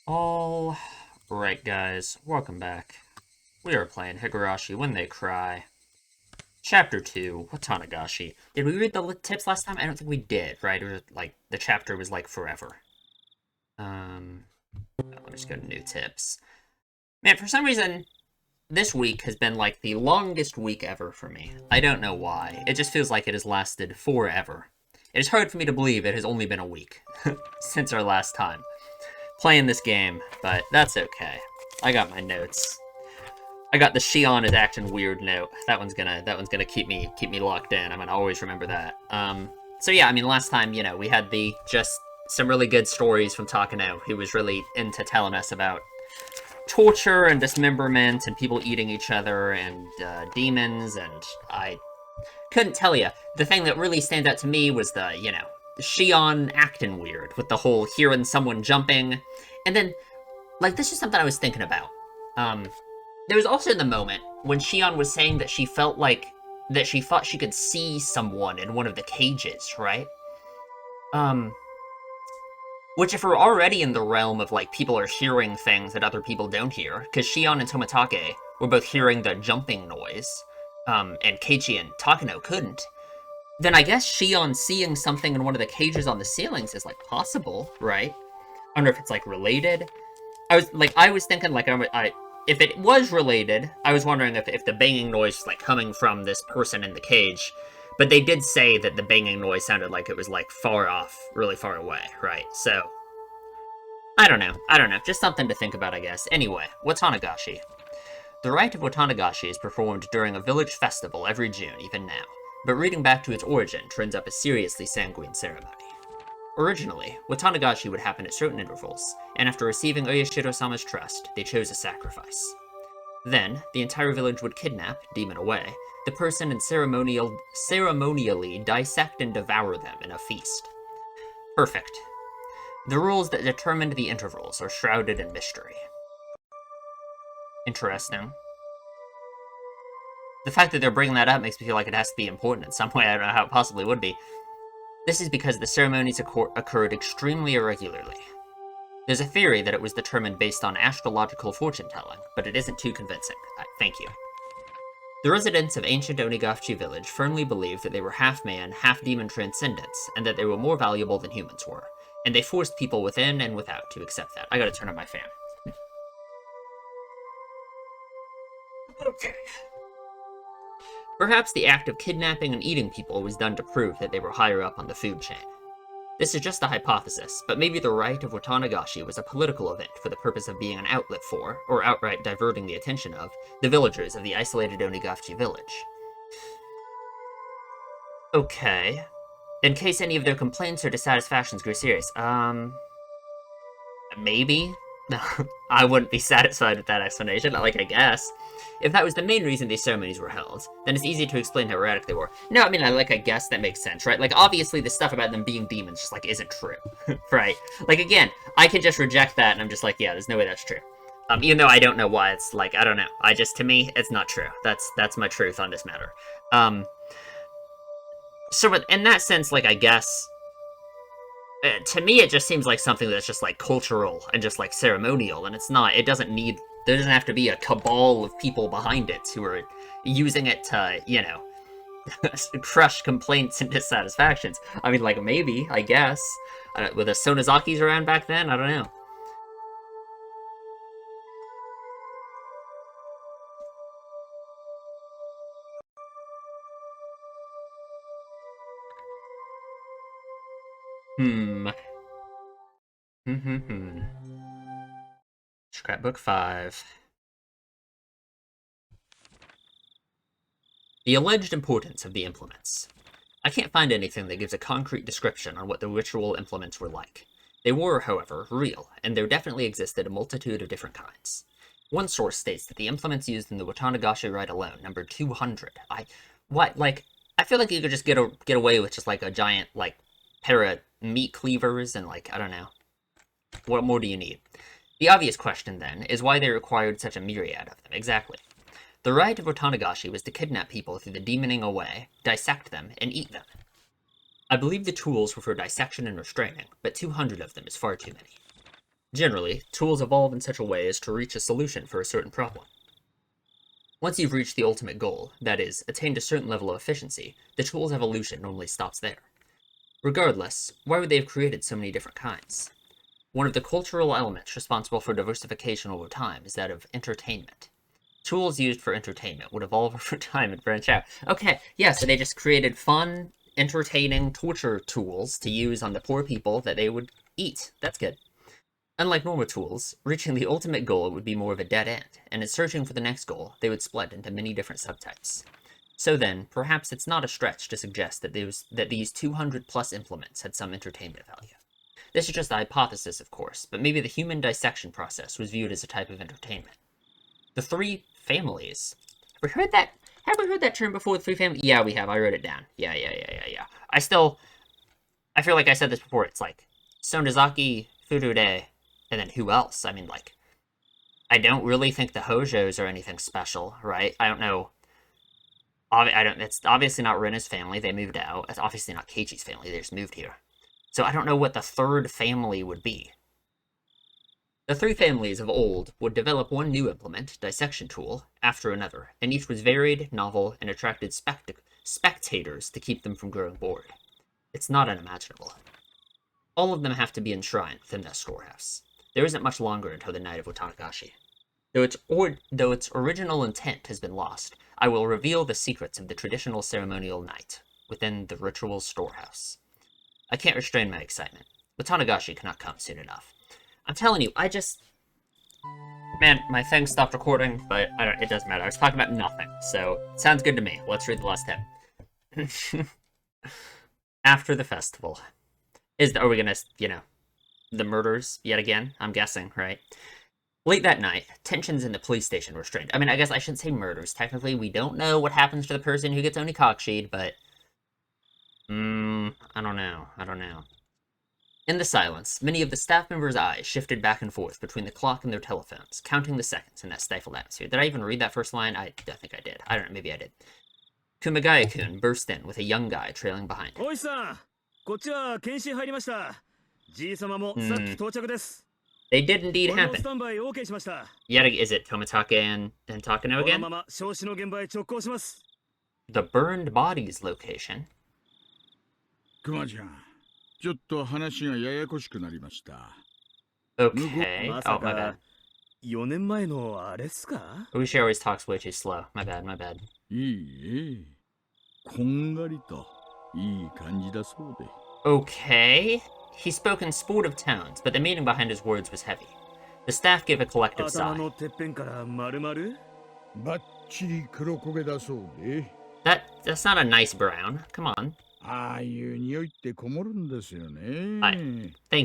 All right, guys, welcome back. We are playing Higurashi When They Cry. Chapter 2, Watanagashi. Did we read the tips last time? I don't think we did, right? It was like, the chapter was like forever. Um, let me just go to new tips. Man, for some reason, this week has been like the longest week ever for me. I don't know why. It just feels like it has lasted forever. It is hard for me to believe it has only been a week since our last time playing this game, but that's okay. I got my notes. I got the Shion is acting weird note. That one's gonna keep me locked in. I'm gonna always remember that. So yeah, I mean, last time, we had the just some really good stories from Takano, who was really into telling us about torture and dismemberment and people eating each other and demons, and I couldn't tell you. The thing that really stands out to me was the Shion acting weird with the whole hearing someone jumping, and then like this is something I was thinking about. Um, there was also the moment when Shion was saying that she felt like that she thought she could see someone in one of the cages, right? Um, which if we're already in the realm of like people are hearing things that other people don't hear, because Shion and Tomitake were both hearing the jumping noise, and Keiichi and Takano couldn't, then I guess Shion seeing something in one of the cages on the ceilings is like possible, right? I wonder if it's like related. I was thinking like if it was related, I was wondering if the banging noise was like coming from this person in the cage. But they did say that the banging noise sounded like it was like far off, really far away, right? So I don't know. I don't know. Just something to think about, I guess. Anyway, Watanagashi. The rite of Watanagashi is performed during a village festival every June, even now. But reading back to its origin turns up a seriously sanguine ceremony. Originally, Watanagashi would happen at certain intervals, and after receiving Oyashiro-sama's trust, they chose a sacrifice. Then, the entire village would kidnap, demon away, the person and ceremonially dissect and devour them in a feast. Perfect. The rules that determined the intervals are shrouded in mystery. Interesting. The fact that they're bringing that up makes me feel like it has to be important in some way. I don't know how it possibly would be. This is because the ceremonies occurred extremely irregularly. There's a theory that it was determined based on astrological fortune-telling, but it isn't too convincing. Thank you. The residents of ancient Onigashiji village firmly believed that they were half-man, half-demon transcendents, and that they were more valuable than humans were. And they forced people within and without to accept that. I gotta turn on my fan. Okay. Perhaps the act of kidnapping and eating people was done to prove that they were higher up on the food chain. This is just a hypothesis, but maybe the rite of Watanagashi was a political event for the purpose of being an outlet for, or outright diverting the attention of, the villagers of the isolated Onigashiji village. Okay. In case any of their complaints or dissatisfactions grew serious, maybe? I wouldn't be satisfied with that explanation, I guess. If that was the main reason these ceremonies were held, then it's easy to explain how erratic they were. No, I mean, I guess that makes sense, right? Like, obviously, the stuff about them being demons just, isn't true, right? Like, again, I can just reject that, and I'm just like, yeah, there's no way that's true. Even though I don't know why, it's like, I don't know. To me, it's not true. That's my truth on this matter. So in that sense, I guess, to me, it just seems like something that's just cultural and just ceremonial, and it's not. It doesn't need. There doesn't have to be a cabal of people behind it who are using it to, crush complaints and dissatisfactions. I mean, maybe, I guess. Were the Sonozakis around back then? I don't know. Hmm. Scrapbook 5. The alleged importance of the implements. I can't find anything that gives a concrete description on what the ritual implements were like. They were, however, real, and there definitely existed a multitude of different kinds. One source states that the implements used in the Watanagashi rite alone numbered 200. I feel like you could just get away with just a giant pair of meat cleavers and I don't know. What more do you need? The obvious question then is why they required such a myriad of them exactly. The rite of Watanagashi was to kidnap people through the demoning away, dissect them, and eat them. I believe the tools were for dissection and restraining, but 200 of them is far too many. Generally, tools evolve in such a way as to reach a solution for a certain problem. Once you've reached the ultimate goal, that is, attained a certain level of efficiency, the tool's evolution normally stops there. Regardless, why would they have created so many different kinds? One of the cultural elements responsible for diversification over time is that of entertainment. Tools used for entertainment would evolve over time and branch out. Okay, yeah, so they just created fun, entertaining torture tools to use on the poor people that they would eat. That's good. Unlike normal tools, reaching the ultimate goal would be more of a dead end, and in searching for the next goal, they would split into many different subtypes. So then, perhaps it's not a stretch to suggest that these 200 plus implements had some entertainment value. This is just a hypothesis, of course, but maybe the human dissection process was viewed as a type of entertainment. The three families. Have we heard that? Have we heard that term before, the three families? Yeah, we have. I wrote it down. Yeah. I feel like I said this before. It's like Sonozaki, Furude, and then who else? I mean, like, I don't really think the Hojos are anything special, right? I don't know. It's obviously not Rena's family. They moved out. It's obviously not Keiichi's family. They just moved here. So I don't know what the third family would be. The three families of old would develop one new implement, dissection tool, after another, and each was varied, novel, and attracted spectators to keep them from growing bored. It's not unimaginable. All of them have to be enshrined within that storehouse. There isn't much longer until the night of Watanagashi. Though its original intent has been lost, I will reveal the secrets of the traditional ceremonial night within the ritual storehouse. I can't restrain my excitement. Watanagashi cannot come soon enough. I'm telling you, Man, my thing stopped recording, but it doesn't matter. I was talking about nothing, so sounds good to me. Let's read the last tip. After the festival. Are we gonna, the murders yet again? I'm guessing, right? Late that night, tensions in the police station were strained. I mean, I guess I shouldn't say murders. Technically, we don't know what happens to the person who gets only cockshied, but... I don't know. In the silence, many of the staff members' eyes shifted back and forth between the clock and their telephones, counting the seconds in that stifled atmosphere. Did I even read that first line? I think I did. I don't know, maybe I did. Kumagaya-kun burst in with a young guy trailing behind him. They did indeed happen. Yet, is it Tomitake and Takano again? The burned bodies location. Okay. Oh, my bad. Ooishi always talks way too slow. My bad. Okay. He spoke in sportive tones, but the meaning behind his words was heavy. The staff gave a collective sigh. That's not a nice brown. Come on. Thank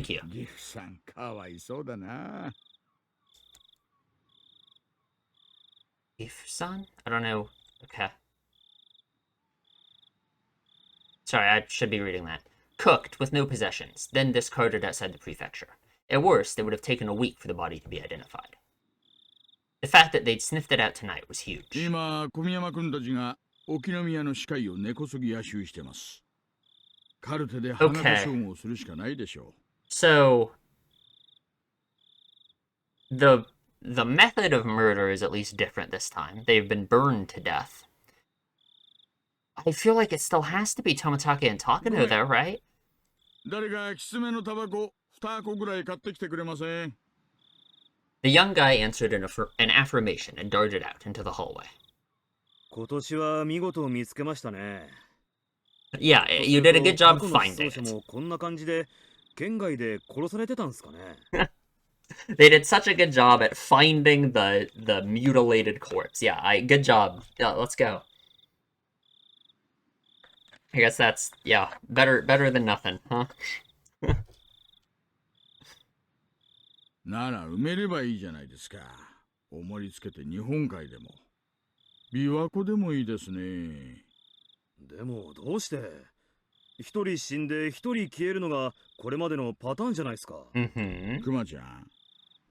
you. Gifu-san? I don't know. Okay. Sorry, I should be reading that. Cooked, with no possessions, then discarded outside the prefecture. At worst, it would have taken a week for the body to be identified. The fact that they'd sniffed it out tonight was huge. Okay. So, the method of murder is at least different this time. They've been burned to death. I feel like it still has to be Tomitake and Takano, though, right? The young guy answered an affirmation and darted out into the hallway. Yeah, you did a good job finding it. They did such a good job at finding the mutilated corpse. Yeah, good job. Yeah, let's go. I guess that's, yeah, better than nothing, huh? なら埋めればいいじゃないですか。おもりつけて日本海でも琵琶湖でもいいですね。でもどうして一人死んで一人消えるのがこれまでのパターンじゃないですか。クマちゃん、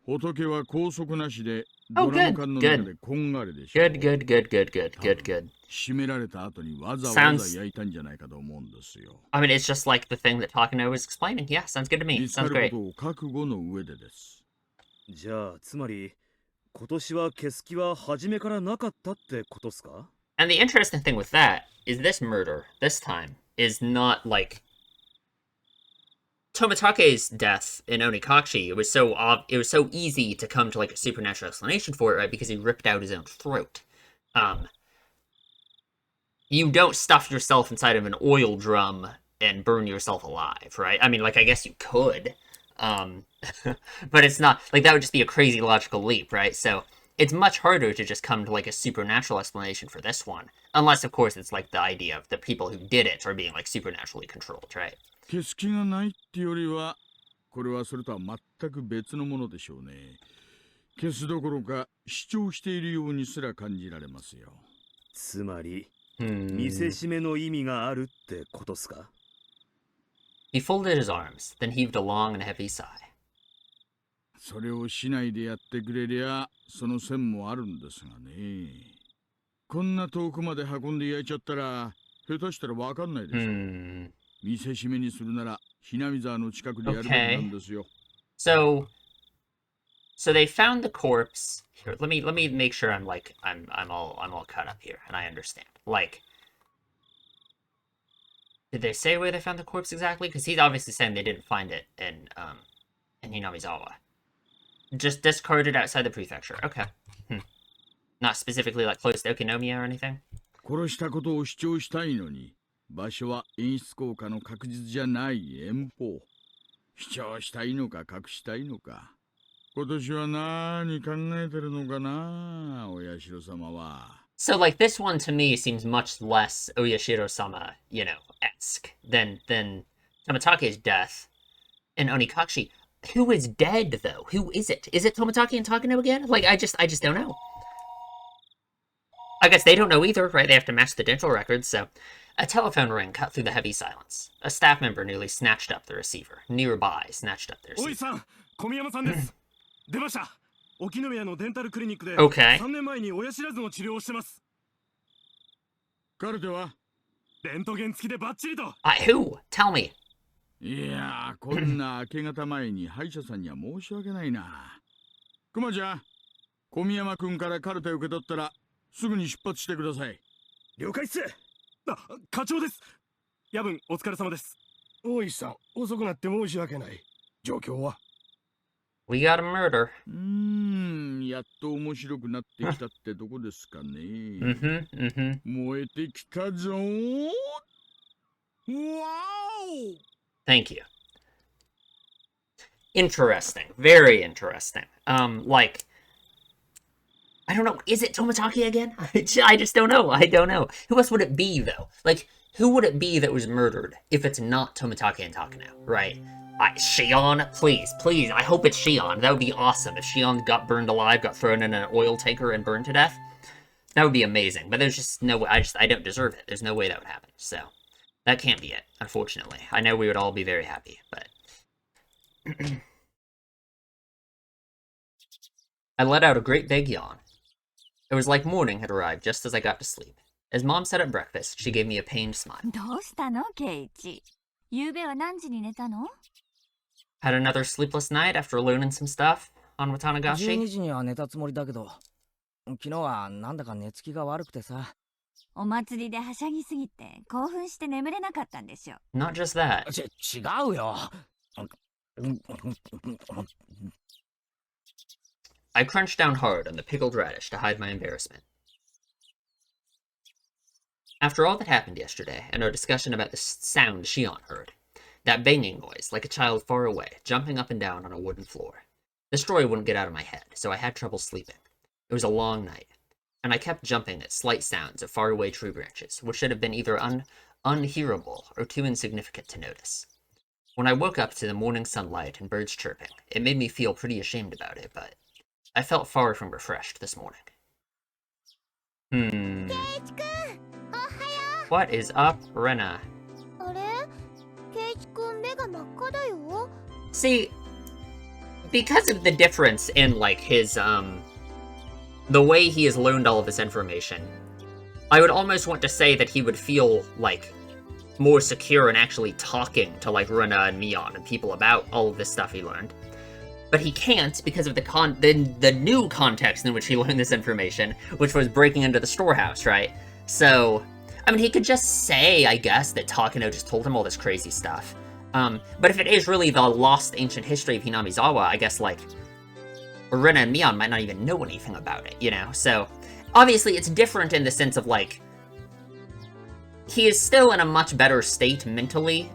仏は拘束なしでドラム缶の中でこんがりでしょ。Good. 締められた後にわざわざ焼いたんじゃないかと思うんですよ。I mean, it's just like the thing that Takano was explaining. Yeah, sounds good to me. Sounds great. 見つかることを覚悟の上でです。じゃあ、つまり、今年は消す気は初めからなかったってことっすか？ And the interesting thing with that is this murder, this time, is not like Tomatake's death in Onikashi. It was so easy to come to like a supernatural explanation for it, right? Because he ripped out his own throat. Um, you don't stuff yourself inside of an oil drum and burn yourself alive, right? I mean, like I guess you could, um, but it's not like that would just be a crazy logical leap, right? So it's much harder to just come to like a supernatural explanation for this one, unless of course it's like the idea of the people who did it are being like supernaturally controlled, right? 消す気がないってよりは、これはそれとは全く別のものでしょうね。消すどころか主張しているようにすら感じられますよ。つまり、見せしめの意味があるってことっすか？ He folded his arms, then heaved a long and heavy sigh. それをしないでやってくれりゃ、その線もあるんですがね。こんな遠くまで運んで焼いちゃったら、下手したらわかんないでしょ。見せしめにするなら、ひなみ沢の近くでやるべきなんですよ。So they found the corpse. Here, let me make sure I'm all caught up here and I understand. Like, did they say where they found the corpse exactly? Because he's obviously saying they didn't find it in Hinamizawa. Just discarded outside the prefecture. Okay. Not specifically like close to Okinomiya or anything? 殺したことを主張したいのに、場所は演出効果の確実じゃない遠方。主張したいのか隠したいのか。今年は何考えてるのかな、お社様は。So like this one to me seems much less Oyashiro-sama, esque than Tomatake's death in Onikashi. Who is dead though? Who is it? Is it Tomatake and Takano again? Like I just don't know. I guess they don't know either, right? They have to match the dental records, so a telephone ring cut through the heavy silence. A staff member nearly snatched up the receiver. Nearby snatched up the receiver. Oi-san, Komiyama-san desu. 出ました。沖宮のデンタルクリニックで Okay. 3年前に親知らずの治療をしてます。カルテはレントゲン付きでバッチリと。Who? Tell me. いやー、こんな明け方前に歯医者さんには申し訳ないな。クマちゃん、小宮山君からカルテを受け取ったらすぐに出発してください。了解っす。あ、課長です。夜分お疲れ様です。大石さん、遅くなって申し訳ない。状況は We got a murder. やっと面白くなってきたってどこですかね。燃えてきたぞー。わお。 Thank you. Interesting. Very interesting. Like, I don't know. Is it Tomatake again? I just don't know. I don't know. Who else would it be, though? Like, who would it be that was murdered if it's not Tomatake and Takano, right? Shion? Please, please. I hope it's Shion. That would be awesome. If Shion got burned alive, got thrown in an oil tanker and burned to death, that would be amazing. But there's just no way. I don't deserve it. There's no way that would happen. So, that can't be it, unfortunately. I know we would all be very happy, but... I let out a great big yawn. It was like morning had arrived just as I got to sleep. As Mom set up breakfast, she gave me a pained smile. どうしたの、ケイチ。ゆうべは何時に寝たの？ Had another sleepless night after learning some stuff on 12 Watanagashi. 時には寝たつもりだけど、昨日はなんだか寝つきが悪くてさ。お祭りではしゃぎすぎて興奮して眠れなかったんでしょ。Not just that. 違うよ。I crunched down hard on the pickled radish to hide my embarrassment. After all that happened yesterday, and our discussion about the sound Shion heard, that banging noise, like a child far away, jumping up and down on a wooden floor, the story wouldn't get out of my head, so I had trouble sleeping. It was a long night, and I kept jumping at slight sounds of faraway tree branches, which should have been either unhearable or too insignificant to notice. When I woke up to the morning sunlight and birds chirping, it made me feel pretty ashamed about it, but I felt far from refreshed this morning. What is up, Rena? See, because of the difference in, like, his, the way he has learned all of this information, I would almost want to say that he would feel, like, more secure in actually talking to, like, Rena and Mion and people about all of this stuff he learned. But he can't because of the new context in which he learned this information, which was breaking into the storehouse, right? So, I mean, he could just say, I guess, that Takano just told him all this crazy stuff. But if it is really the lost ancient history of Hinamizawa, I guess, like, Rena and Mion might not even know anything about it, you know? So, obviously, it's different in the sense of, like, he is still in a much better state mentally,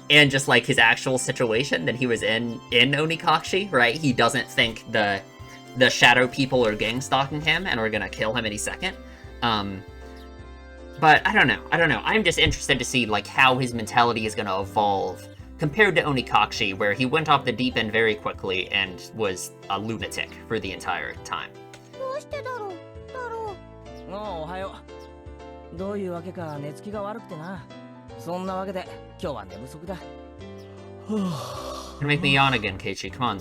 and just, like, his actual situation than he was in Onikashi, right? He doesn't think the shadow people are gang stalking him and are gonna kill him any second. But I don't know. I'm just interested to see, like, how his mentality is gonna evolve compared to Onikashi, where he went off the deep end very quickly and was a lunatic for the entire time. どうしてだろう太郎。おはよう。どういうわけか寝つきが悪くてな。そんなわけで今日は寝不足だ。Gonna make me yawn again, Keiichi. Come on.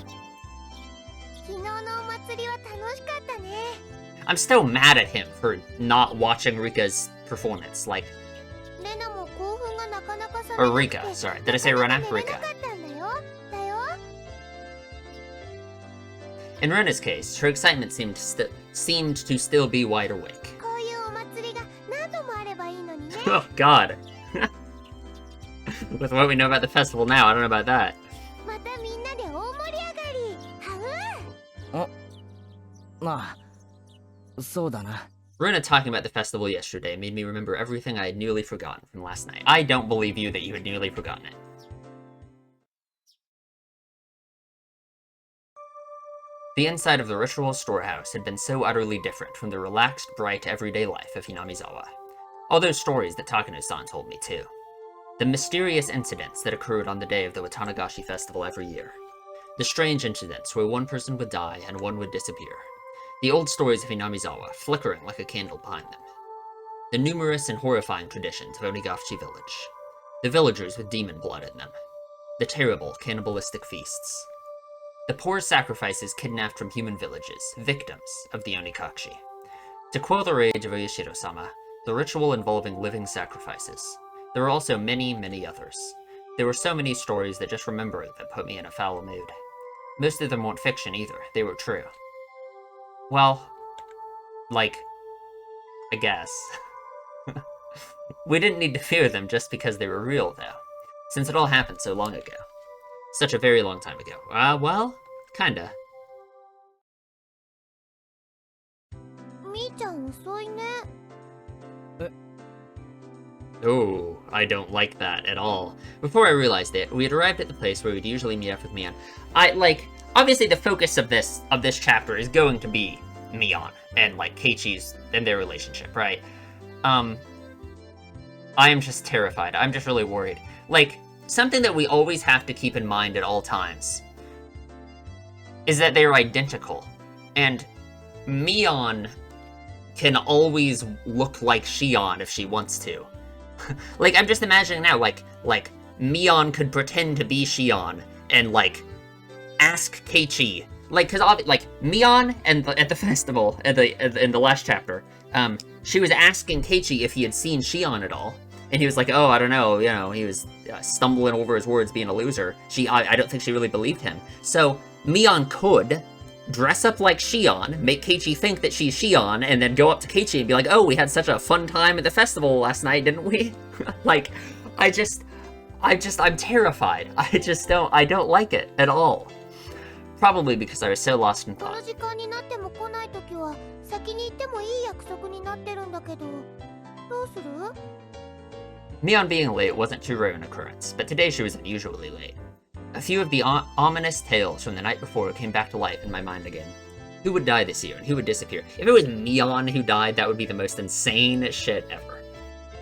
昨日のお祭りは楽しかったね。I'm still mad at him for not watching Rika's performance. Like, レナも興奮がなかなか冷 or めなくて Rika. Sorry, did I say Rena? なかなか寝れ Rika. なかったんだよ。だよ。 In Rena's case, her excitement seemed to still be wide awake. こういうお祭りが何度もあればいいのにね。 Oh God. With what we know about the festival now, I don't know about that. またみんなで大盛り上がり。はう。まあ、そうだな。Runa talking about the festival yesterday made me remember everything I had nearly forgotten from last night. I don't believe you that you had nearly forgotten it. The inside of the ritual storehouse had been so utterly different from the relaxed, bright, everyday life of Hinamizawa. All those stories that Takano-san told me, too. The mysterious incidents that occurred on the day of the Watanagashi festival every year. The strange incidents where one person would die and one would disappear. The old stories of Hinamizawa flickering like a candle behind them. The numerous and horrifying traditions of Ooishi village. The villagers with demon blood in them. The terrible cannibalistic feasts. The poor sacrifices kidnapped from human villages, victims of the Onikashi. To quell the rage of Oyashiro-sama, the ritual involving living sacrifices. There were also many, many others. There were so many stories that just remembering them put me in a foul mood. Most of them weren't fiction either, they were true. Well, like, I guess. We didn't need to fear them just because they were real, though, since it all happened so long ago. Such a very long time ago. Well, kinda. みーちゃん遅いね。 Oh, I don't like that at all. Before I realized it, we had arrived at the place where we'd usually meet up with Mion. Obviously the focus of this chapter is going to be Mion and, like, Keiichi's and their relationship, right? I am just terrified. I'm just really worried. Like, something that we always have to keep in mind at all times is that they are identical. And Mion can always look like Shion if she wants to. Like, I'm just imagining now, like, Mion could pretend to be Shion and, like, ask Keiichi, like, cause Mion and at the festival in the last chapter, she was asking Keiichi if he had seen Shion at all, and he was like, oh, I don't know, you know, he was stumbling over his words, being a loser. I don't think she really believed him. So Mion could dress up like Shion, make Keiichi think that she's Shion, and then go up to Keiichi and be like, oh, we had such a fun time at the festival last night, didn't we? Like, I'm terrified. I don't like it at all. Probably because I was so lost in この thought. 時間になっても来ないときは先に行ってもいい約束になってるんだけど、どうする？ Mion being late wasn't too rare an occurrence, but today she was unusually late. A few of the ominous tales from the night before came back to life in my mind again. Who would die this year, and who would disappear? If it was Mion who died, that would be the most insane shit ever.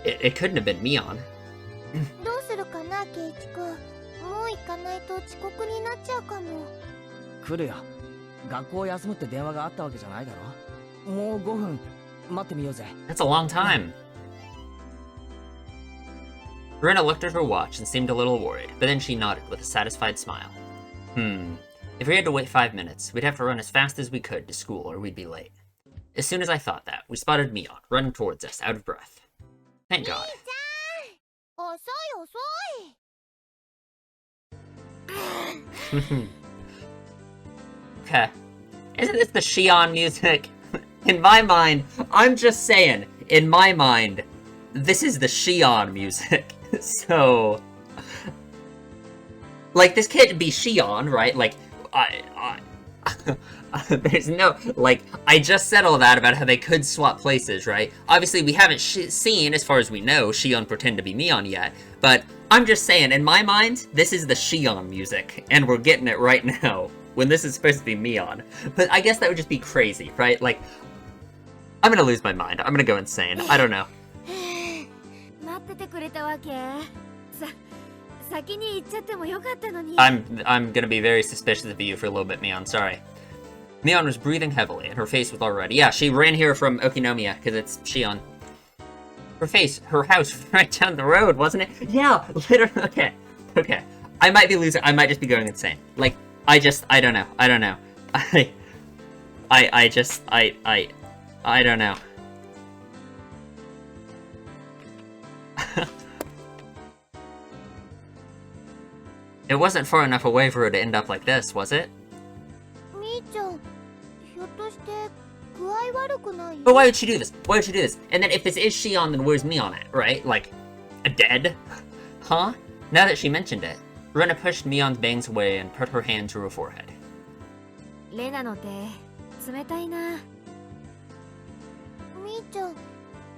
It couldn't have been Mion. どうするかな、ケイチ君。もう行かないと遅刻になっちゃうかも。来るよ。学校休むって電話があったわけじゃないだろ。もう5分待ってみようぜ。 That's a long time. Rena looked at her watch and seemed a little worried, but then she nodded with a satisfied smile. If we had to wait 5 minutes, we'd have to run as fast as we could to school or we'd be late. As soon as I thought that, we spotted Mion running towards us, out of breath. Thank God. 遅い遅い。Okay. Isn't this the Shion music? In my mind, I'm just saying, in my mind, this is the Shion music. So, like, this can't be Shion, right? Like, there's no, like, I just said all that about how they could swap places, right? Obviously, we haven't seen, as far as we know, Shion pretend to be Mion yet, but I'm just saying, in my mind, this is the Shion music, and we're getting it right now, when this is supposed to be Mion. But I guess that would just be crazy, right? Like, I'm gonna lose my mind. I'm gonna go insane. I don't know. 待っててくれたわけ。先に行っちゃってもよかったのに。I'm gonna be very suspicious of you for a little bit, Mion. Sorry. Mion was breathing heavily, and her face was all red. Yeah, she ran here from Okinomiya, because it's Shion. Her house right down the road, wasn't it? Yeah, literally. Okay. I might be losing, I might just be going insane. Like, I don't know. I don't know. I don't know. It wasn't far enough away for her to end up like this, was it? みーちゃん、ひょっとして具合悪くない？ But why would she do this? Why would she do this? And then if this is Shion, then where's Mion at, right? Like, dead? Huh? Now that she mentioned it, Rena pushed Mion's bangs away and put her hand to her forehead. レナの手、冷たいな。みーちゃん、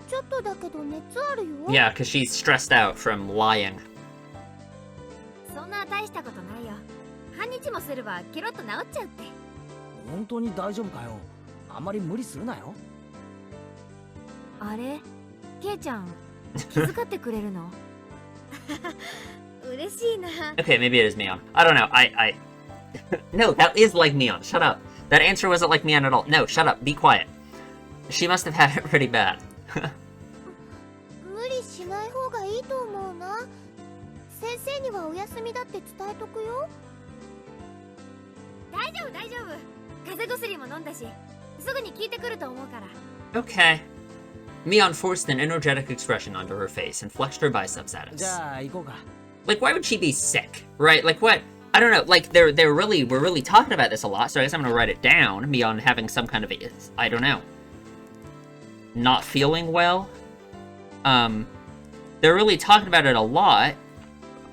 ちょっとだけど熱あるよ。Yeah, because she's stressed out from lying. そんな大したことないよ。半日もすればケロッと治っちゃうって。本当に大丈夫かよ。あんまり無理するなよ。あれ、ケイちゃん、気遣ってくれるの？嬉しいな。Okay, maybe it is Mion. I don't know. No, that is like Mion. Shut up. That answer wasn't like Mion at all. No, shut up. Be quiet. She must have had it pretty bad. 無理しない方がいいと思うな。先生にはお休みだって伝えとくよ。大丈夫大丈夫。風邪薬も飲んだし、すぐに効いてくると思うから。Okay. Mion forced an energetic expression onto her face and flexed her biceps at じ us. ゃあ行こうか。Like, why would she be sick, right? Like, what? I don't know. Like, we're really talking about this a lot, so I guess I'm gonna write it down. Mion having some kind of, I don't know, not feeling well. They're really talking about it a lot,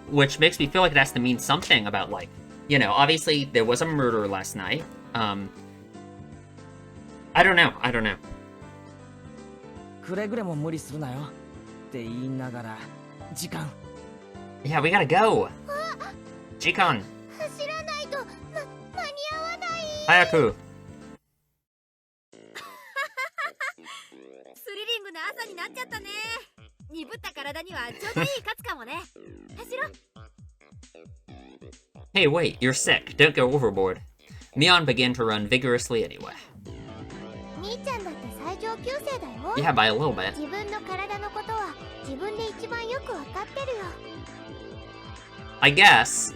which makes me feel like it has to mean something about, like, you know, obviously there was a murder last night. I don't know. くれぐれも無理するなよ。って言いながら時間。Yeah, we gotta go. Jikon, 走らないと、間に合わない。 Hayaku. スリリングな朝になっちゃったね。鈍った体にはちょうどいいカツかもね。走ろ。Hey, wait, you're sick. Don't go overboard. Mion began to run vigorously anyway. みーちゃんだって最上級生だよ。 Yeah, by a little bit. 自分の体のことは自分で一番よくわかってるよ。 I guess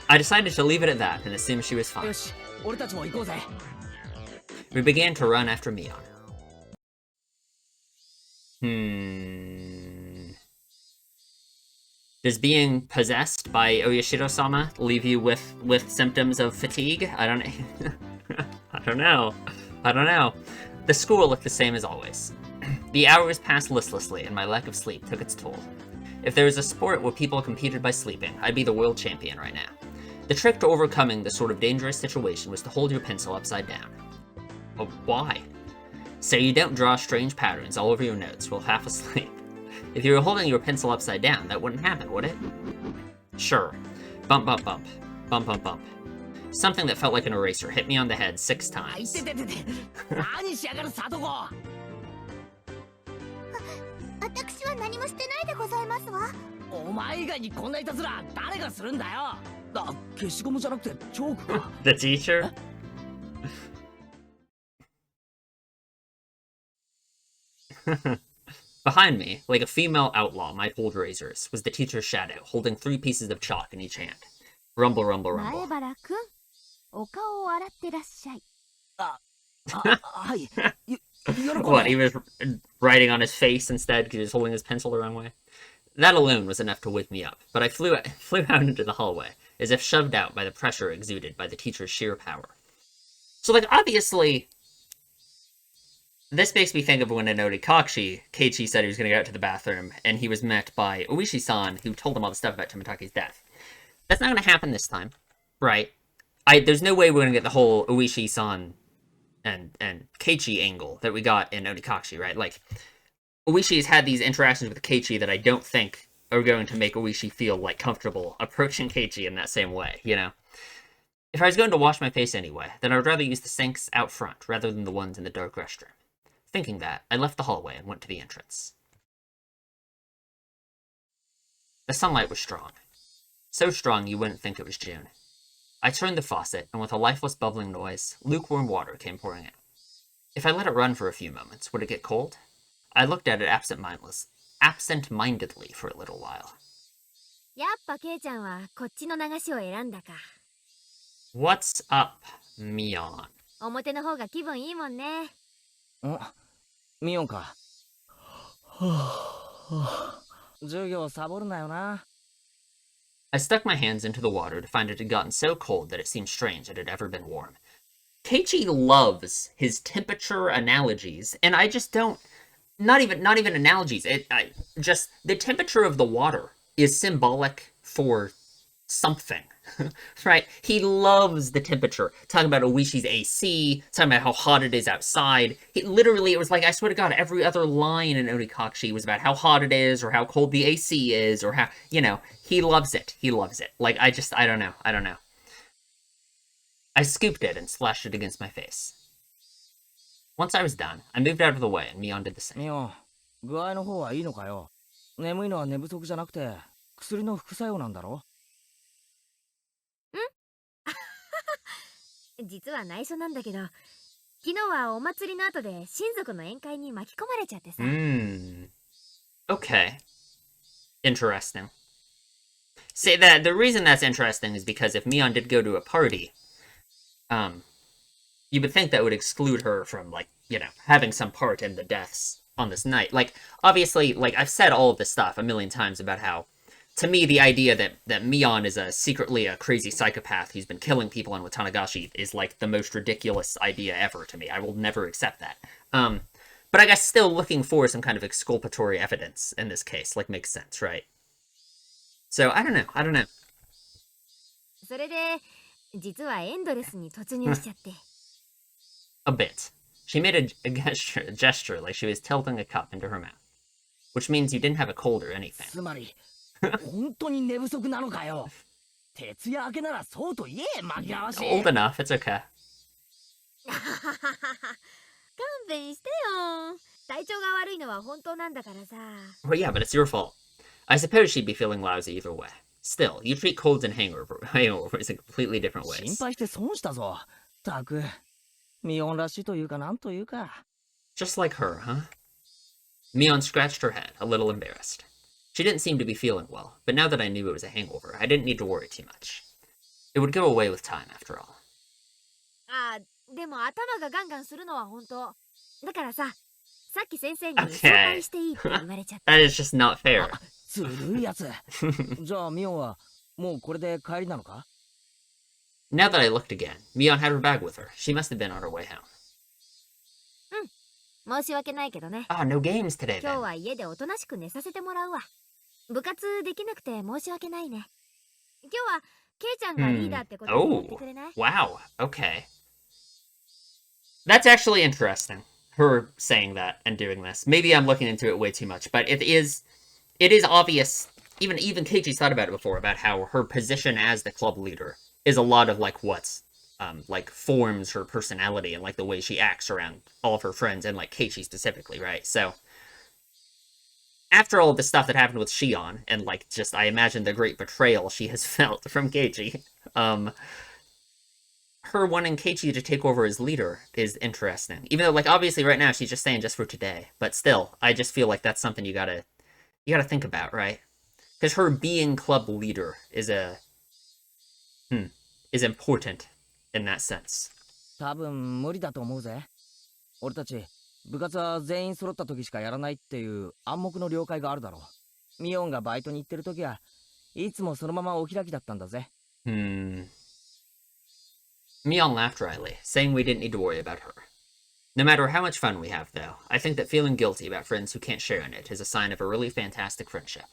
I decided to leave it at that and assume she was fine. よし、俺たちも行こうぜ。We began to run after Mion. Does being possessed by Oyashiro-sama leave you with symptoms of fatigue? I don't I don't know. The school looked the same as always. The hours passed listlessly, and my lack of sleep took its toll. If there was a sport where people competed by sleeping, I'd be the world champion right now. The trick to overcoming this sort of dangerous situation was to hold your pencil upside down. But why? So you don't draw strange patterns all over your notes while half asleep. If you were holding your pencil upside down, that wouldn't happen, would it? Sure. Bump, bump, bump. Bump, bump, bump. Something that felt like an eraser hit me on the head 6 times. 何しやがる佐藤子。私は何もしてないでございますわ。お前以外にこんないたずら誰がするんだよ。あ、消しゴムじゃなくてチョークか。The teacher? Behind me, like a female outlaw might hold razors, was the teacher's shadow, holding 3 pieces of chalk in each hand. Rumble, rumble, 前 rumble. 原くん、お顔を洗ってらっしゃい。はい。What, he was writing on his face instead because he was holding his pencil the wrong way? That alone was enough to wake me up, but I flew out into the hallway, as if shoved out by the pressure exuded by the teacher's sheer power. So, like, obviously, this makes me think of when in Orikashi, Keiichi said he was going to go out to the bathroom, and he was met by Ooishi-san, who told him all the stuff about Tomatake's death. That's not going to happen this time, right? There's no way we're going to get the whole Ooishi-san and Keiichi angle that we got in Orikashi, right? Like, Ooishi has had these interactions with Keiichi that I don't think are going to make Ooishi feel, like, comfortable approaching Keiichi in that same way, you know? If I was going to wash my face anyway, then I would rather use the sinks out front rather than the ones in the dark restroom. Thinking that, I left the hallway and went to the entrance. The sunlight was strong. So strong you wouldn't think it was June. I turned the faucet, and with a lifeless bubbling noise, lukewarm water came pouring out. If I let it run for a few moments, would it get cold? I looked at it absent-mindedly for a little while. やっぱケイちゃんはこっちの流しを選んだか。 What's up, Mion? 表の方が気分いいもんね。ミオンか。授業サボるなよな。I stuck my hands into the water to find it had gotten so cold that it seemed strange it had ever been warm. Keiichi loves his temperature analogies, and I just don't. Not even analogies. Just the temperature of the water is symbolic for something, right? He loves the temperature. Talking about Ooishi's AC, talking about how hot it is outside. It was like, I swear to God, every other line in Orikashi was about how hot it is, or how cold the AC is, or how, you know, he loves it. He loves it. Like, I don't know. I scooped it and splashed it against my face. Once I was done, I moved out of the way, and Mion did the same. ミオン、具合の方はいいのかよ。眠いのは寝不足じゃなくて、薬の副作用なんだろ。実は内緒なんだけど、昨日はお祭りの後で親族の宴会に巻き込まれちゃってさ。Okay. Interesting. Say that the reason that's interesting is because if Mion did go to a party, you would think that would exclude her from, like, you know, having some part in the deaths on this night. Like, obviously, like, I've said all of this stuff a million times about how, to me, the idea that Mion is secretly a crazy psychopath who's been killing people on Watanagashi is, like, the most ridiculous idea ever to me. I will never accept that. But I guess still looking for some kind of exculpatory evidence in this case, like, makes sense, right? So, I don't know. それで、実はエンドレスに突入しちゃって。A bit. She made a gesture like she was tilting a cup into her mouth. Which means you didn't have a cold or anything. つまり、本当に寝不足なのかよ。徹夜明けならそうと言え、紛らわしい。Old enough, it's okay. 勘弁してよ。体調が悪いのは本当なんだからさ。Well, yeah, but it's your fault. I suppose she'd be feeling lousy either way. Still, you treat colds and hangovers in completely different 心 ways. 配して損したぞ。たく、ミオンらしいというかなんというか。Just like her, huh? Mion scratched her head, a little embarrassed. She didn't seem to be feeling well, but now that I knew it was a hangover, I didn't need to worry too much. It would go away with time, after all. あ、でも頭がガンガンするのは本当。だからさ、さっき先生に紹介していいって言われちゃった。That is just not fair. ずるいやつ。じゃあミオンはもうこれで帰りなのか？ Now that I looked again, Mion had her bag with her. She must have been on her way home. 申し訳ないけどね。 Ah, no games today 今日 then. は家でおとなしく寝させてもらうわ。部活できなくて申し訳ないね。今日はケイちゃんがリーダーってことに言ってくれない？ Wow, okay. That's actually interesting, her saying that and doing this. Maybe I'm looking into it way too much, but it is obvious, even Keiichi's thought about it before, about how her position as the club leader is a lot of, like, what's, like, forms her personality and, like, the way she acts around all of her friends, and, like, Keiichi specifically, right? So, after all the stuff that happened with Shion, and, like, just, I imagine the great betrayal she has felt from Keiichi, her wanting Keiichi to take over as leader is interesting. Even though, like, obviously right now she's just saying just for today, but still, I just feel like that's something you gotta think about, right? Because her being club leader is important in that sense. 多分無理だと思うぜ。俺たち部活は全員揃った時しかやらないっていう暗黙の了解があるだろう。ミオンがバイトに行ってる時はいつもそのままお開きだったんだぜ。Mion laughed wryly, saying we didn't need to worry about her. No matter how much fun we have, though, I think that feeling guilty about friends who can't share in it is a sign of a really fantastic friendship.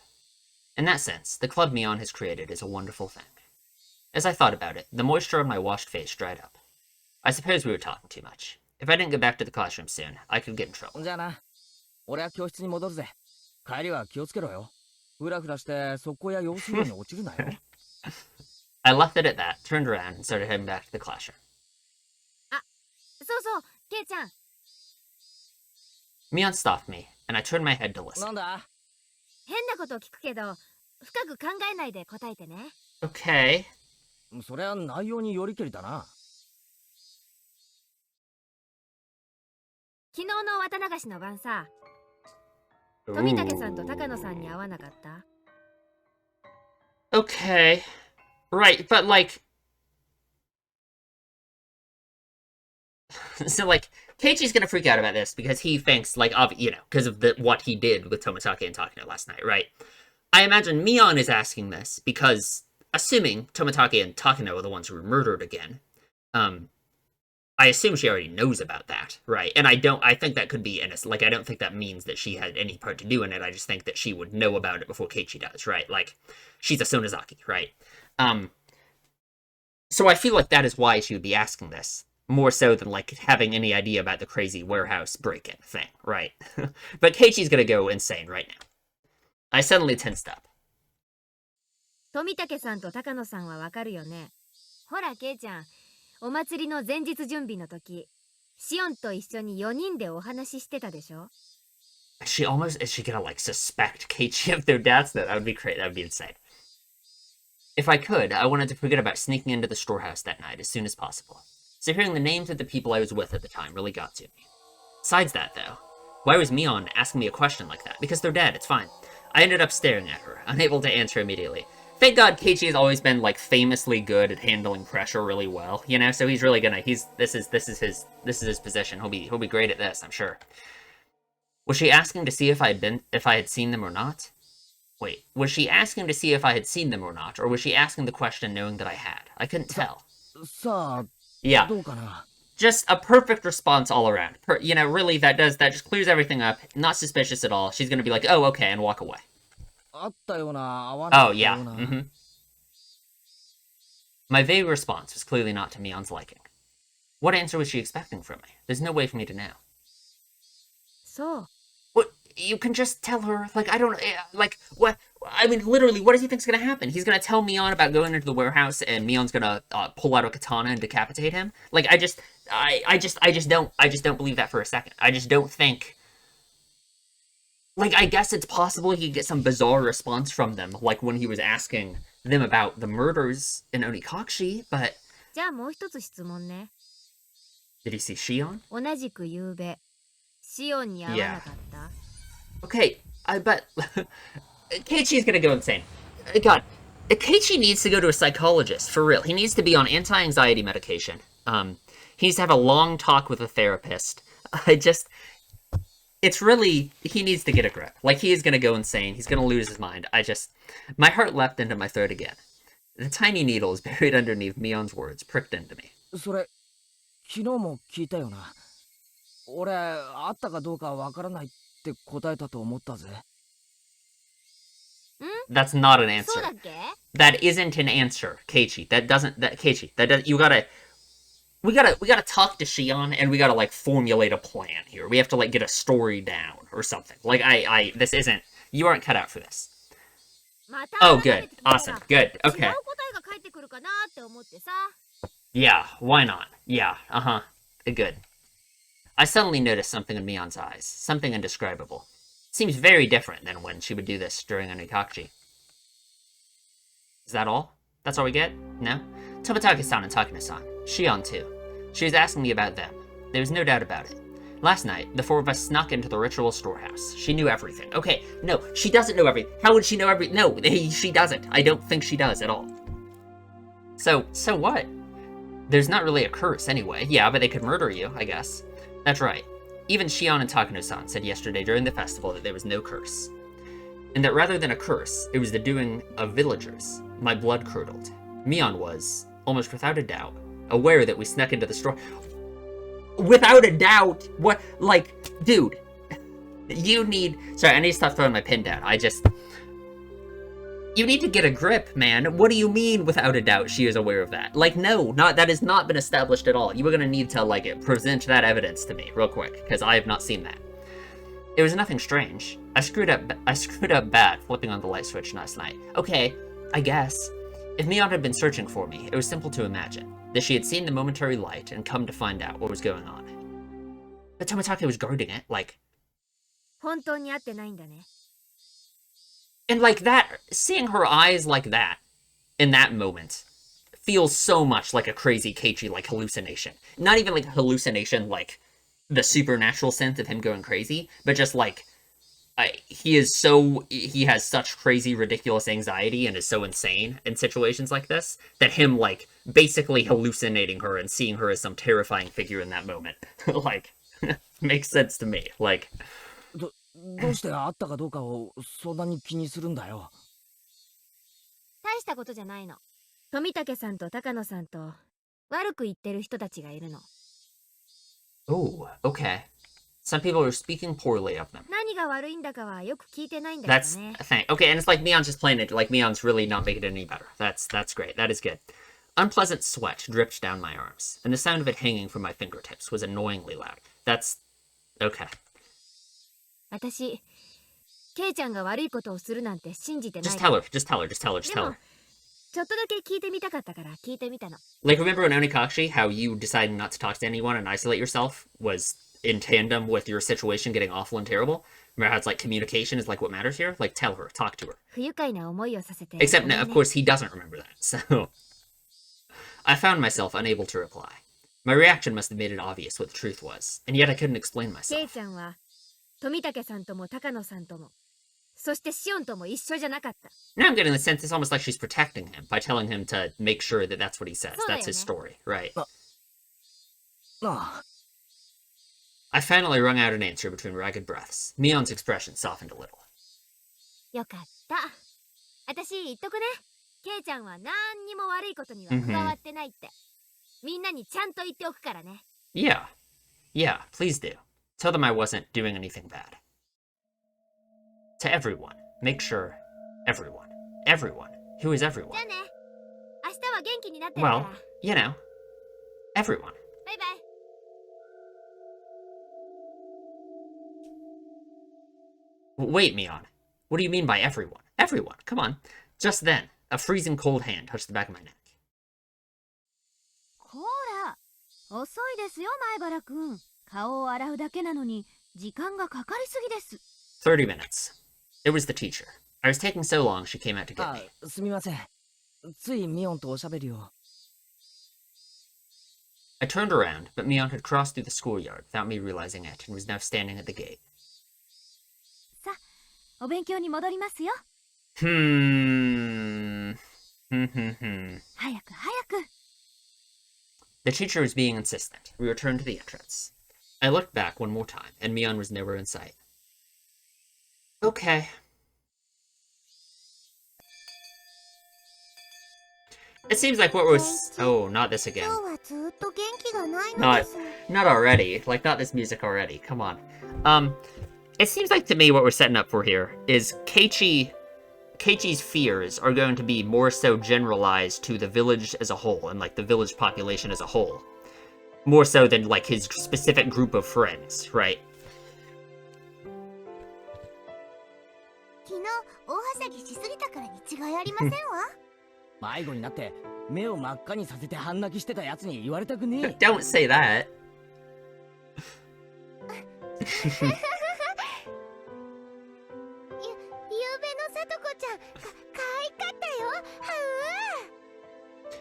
In that sense, the club Mion has created is a wonderful thing. As I thought about it, the moisture on my washed face dried up. I suppose we were talking too much. If I didn't get back to the classroom soon, I could get in trouble. じゃあな。俺は教室に戻るぜ。帰りは気をつけろよ。ふらふらして速攻や用水路に落ちるなよ。I left it at that, turned around, and started heading back to the classroom. そうそう、ケイちゃん。Mion stopped me, and I turned my head to な listen. んだ変なこと聞くけど、深く考えないで答えてね。Okay. そりゃ内容によりけりだな。昨日の綿流しの晩さ、富武さんと高野さんに会わなかった？ Okay. Right, but like... So, like, Keiichi's gonna freak out about this because he thinks, like, because of what he did with Tomitake and Takano last night, right? I imagine Mion is asking this because, assuming Tomitake and Takano are the ones who were murdered again, I assume she already knows about that, right? And I think that could be innocent. Like, I don't think that means that she had any part to do in it. I just think that she would know about it before Keiichi does, right? Like, she's a Sonozaki, right? So I feel like that is why she would be asking this. More so than, like, having any idea about the crazy warehouse break-in thing, right? But Keiichi's gonna go insane right now. I suddenly tensed up. 富武さんと高野さんはわかるよね。ほら、ケイちゃん。お祭りの前日準備の時、シオンと一緒に4人でお話ししてたでしょ？ Is she gonna, like, suspect Keiichi of their deaths? That would be great. That would be insane. If I could, I wanted to forget about sneaking into the storehouse that night as soon as possible. So hearing the names of the people I was with at the time really got to me. Besides that, though, why was Mion asking me a question like that? Because they're dead, it's fine. I ended up staring at her, unable to answer immediately. Thank God Keiichi has always been, like, famously good at handling pressure really well, you know, so he's really gonna, this is his position. He'll be great at this, I'm sure. Was she asking to see if I had seen them or not? Wait, was she asking to see if I had seen them or not, or was she asking the question knowing that I had? I couldn't tell. さあ、 Yeah. どうかな。 Just a perfect response all around. Really, that just clears everything up. Not suspicious at all. She's gonna be like, oh, okay, and walk away. あったような、合わなか Oh, ったよ yeah. うな。Mm-hmm. My vague response was clearly not to Mion's liking. What answer was she expecting from me? There's no way for me to know. そう。 What? You can just tell her, like, I don't, like, what? I mean, literally, what does he think's gonna happen? He's gonna tell Mion about going into the warehouse, and Mion's gonna pull out a katana and decapitate him. Like, I just don't believe that for a second. I just don't think. Like, I guess it's possible he could get some bizarre response from them, like when he was asking them about the murders in Onikakushi, but じゃあもう一つ質問ね。 did he see Shion? 同じく夕べ、シオンに会わなかった？ Okay, I bet Keiichi's gonna go insane. God, Keiichi needs to go to a psychologist, for real. He needs to be on anti-anxiety medication. He needs to have a long talk with a therapist. It's really, he needs to get a grip. Like, he is gonna go insane. He's gonna lose his mind. My heart leapt into my throat again. The tiny needles buried underneath Mion's words pricked into me. それ、昨日も聞いたよな。俺、あったかどうかわからないって答えたと思ったぜ。That's not an そう answer. だっけ？ That isn't an answer, Keiichi. We gotta talk to Shion, and we gotta, like, formulate a plan here. We have to, like, get a story down or something. Like, you aren't cut out for this. また Oh, 改め good. て聞いたら Awesome. Good. 違う Okay. 答えが返ってくるかなって思ってさ。 Yeah, why not? Yeah, uh-huh. Good. I suddenly noticed something in Mion's eyes. Something indescribable. Seems very different than when she would do this during Onikakushi. Is that all? That's all we get? No? Tomitake-san and Takano-san. Shion, too. She was asking me about them. There was no doubt about it. Last night, the four of us snuck into the ritual storehouse. She knew everything. Okay, no, she doesn't know everything. How would she know everything? No, she doesn't. I don't think she does at all. So what? There's not really a curse anyway. Yeah, but they could murder you, I guess. That's right. Even Shion and Takano-san said yesterday during the festival that there was no curse. And that rather than a curse, it was the doing of villagers. My blood curdled. Mion was, almost without a doubt, aware that we snuck into the store. Without a doubt. What? Like, dude. You need... Sorry, I need to stop throwing my pen down. You need to get a grip, man. What do you mean, without a doubt, she is aware of that? Like, no, that has not been established at all. You were gonna need to, like, present that evidence to me real quick, because I have not seen that. It was nothing strange. I screwed up bad flipping on the light switch last night. Okay, I guess. If Mion had been searching for me, it was simple to imagine that she had seen the momentary light and come to find out what was going on. But Tomitake was guarding it, like... 本当に会ってないんだね。 And like that, seeing her eyes like that, in that moment, feels so much like a crazy Keiichi, like, hallucination. Not even like a hallucination, like, the supernatural sense of him going crazy, but just like, he has such crazy, ridiculous anxiety and is so insane in situations like this, that him, like, basically hallucinating her and seeing her as some terrifying figure in that moment, like, makes sense to me, like... どうして会ったかどうかをそんなに気にするんだよ。大したことじゃないの。富武さんと高野さんと悪く言ってる人たちがいるの。Oh, okay. Some people are speaking poorly of them. 何が悪いんだかはよく聞いてないんだけ That's どね。 a thing. Okay, and it's like Mion's just playing it. Like Mion's really not making it any better. That's great. That is good. Unpleasant sweat dripped down my arms, and the sound of it hanging from my fingertips was annoyingly loud. That's okay. 私、ケイちゃんが悪いことをするなんて信じてない。 Just tell her. Just tell her. Just tell her. Just で tell も her. ちょっとだけ聞いてみたかったから聞いてみたの。 Like, remember in Onikashi, how you deciding not to talk to anyone and isolate yourself was in tandem with your situation getting awful and terrible? Remember how it's like communication is like what matters here? Like, tell her. Talk to her. 不愉快な思いをさせて。 Except, ごめん no, ね of course, he doesn't remember that, so... I found myself unable to reply. My reaction must have made it obvious what the truth was, and yet I couldn't explain ケイ myself. ちゃんは富武さんとも高野さんとも、そしてシオンとも一緒じゃなかった。 Now I'm getting the sense it's almost like she's protecting him by telling him to make sure that that's what he says. That's his story, right? ああ、 I finally wrung out an answer between ragged breaths. Mion's expression softened a little. よかった。私言っとくね。ケイちゃんは何にも悪いことには加わってないって。みんなにちゃんと言っておくからね。 Yeah. Yeah, please do. Tell them I wasn't doing anything bad. To everyone. Make sure. Everyone. Everyone. Who is everyone? じゃあね。明日は元気になってるから。 Well, you know. Everyone. バイバイ。 Wait, Mion. What do you mean by everyone? Everyone. Come on. Just then, a freezing cold hand touched the back of my neck. ほら、遅いですよ、前原くん。顔を洗うだけなのに時間がかかりすぎです。30 minutes. It was the teacher. I was taking so long she came out to get あ me. すみません。ついミオンとおしゃべりを。I turned around, but Mion had crossed through the schoolyard without me realizing it and was now standing at the gate. さあ、お勉強に戻りますよ。Hmm. 早く早く。 The teacher was being insistent. We returned to the entrance. I looked back one more time, and Mion was nowhere in sight. Okay. It seems like what was... Oh, not this again. 今日はずっと元気がないのです。 Not already. Like, not this music already. Come on. It seems like to me what we're setting up for here is Keiichi's fears are going to be more so generalized to the village as a whole, and, like, the village population as a whole. More so than, like, his specific group of friends, right? 昨日大はしゃぎしすぎたからに違いありませんわ。迷子になって目を真っ赤にさせて半泣きしてたやつに言われたくねえ。 Don't say that. ゆうべのさとこちゃん、かわいかったよ。はう。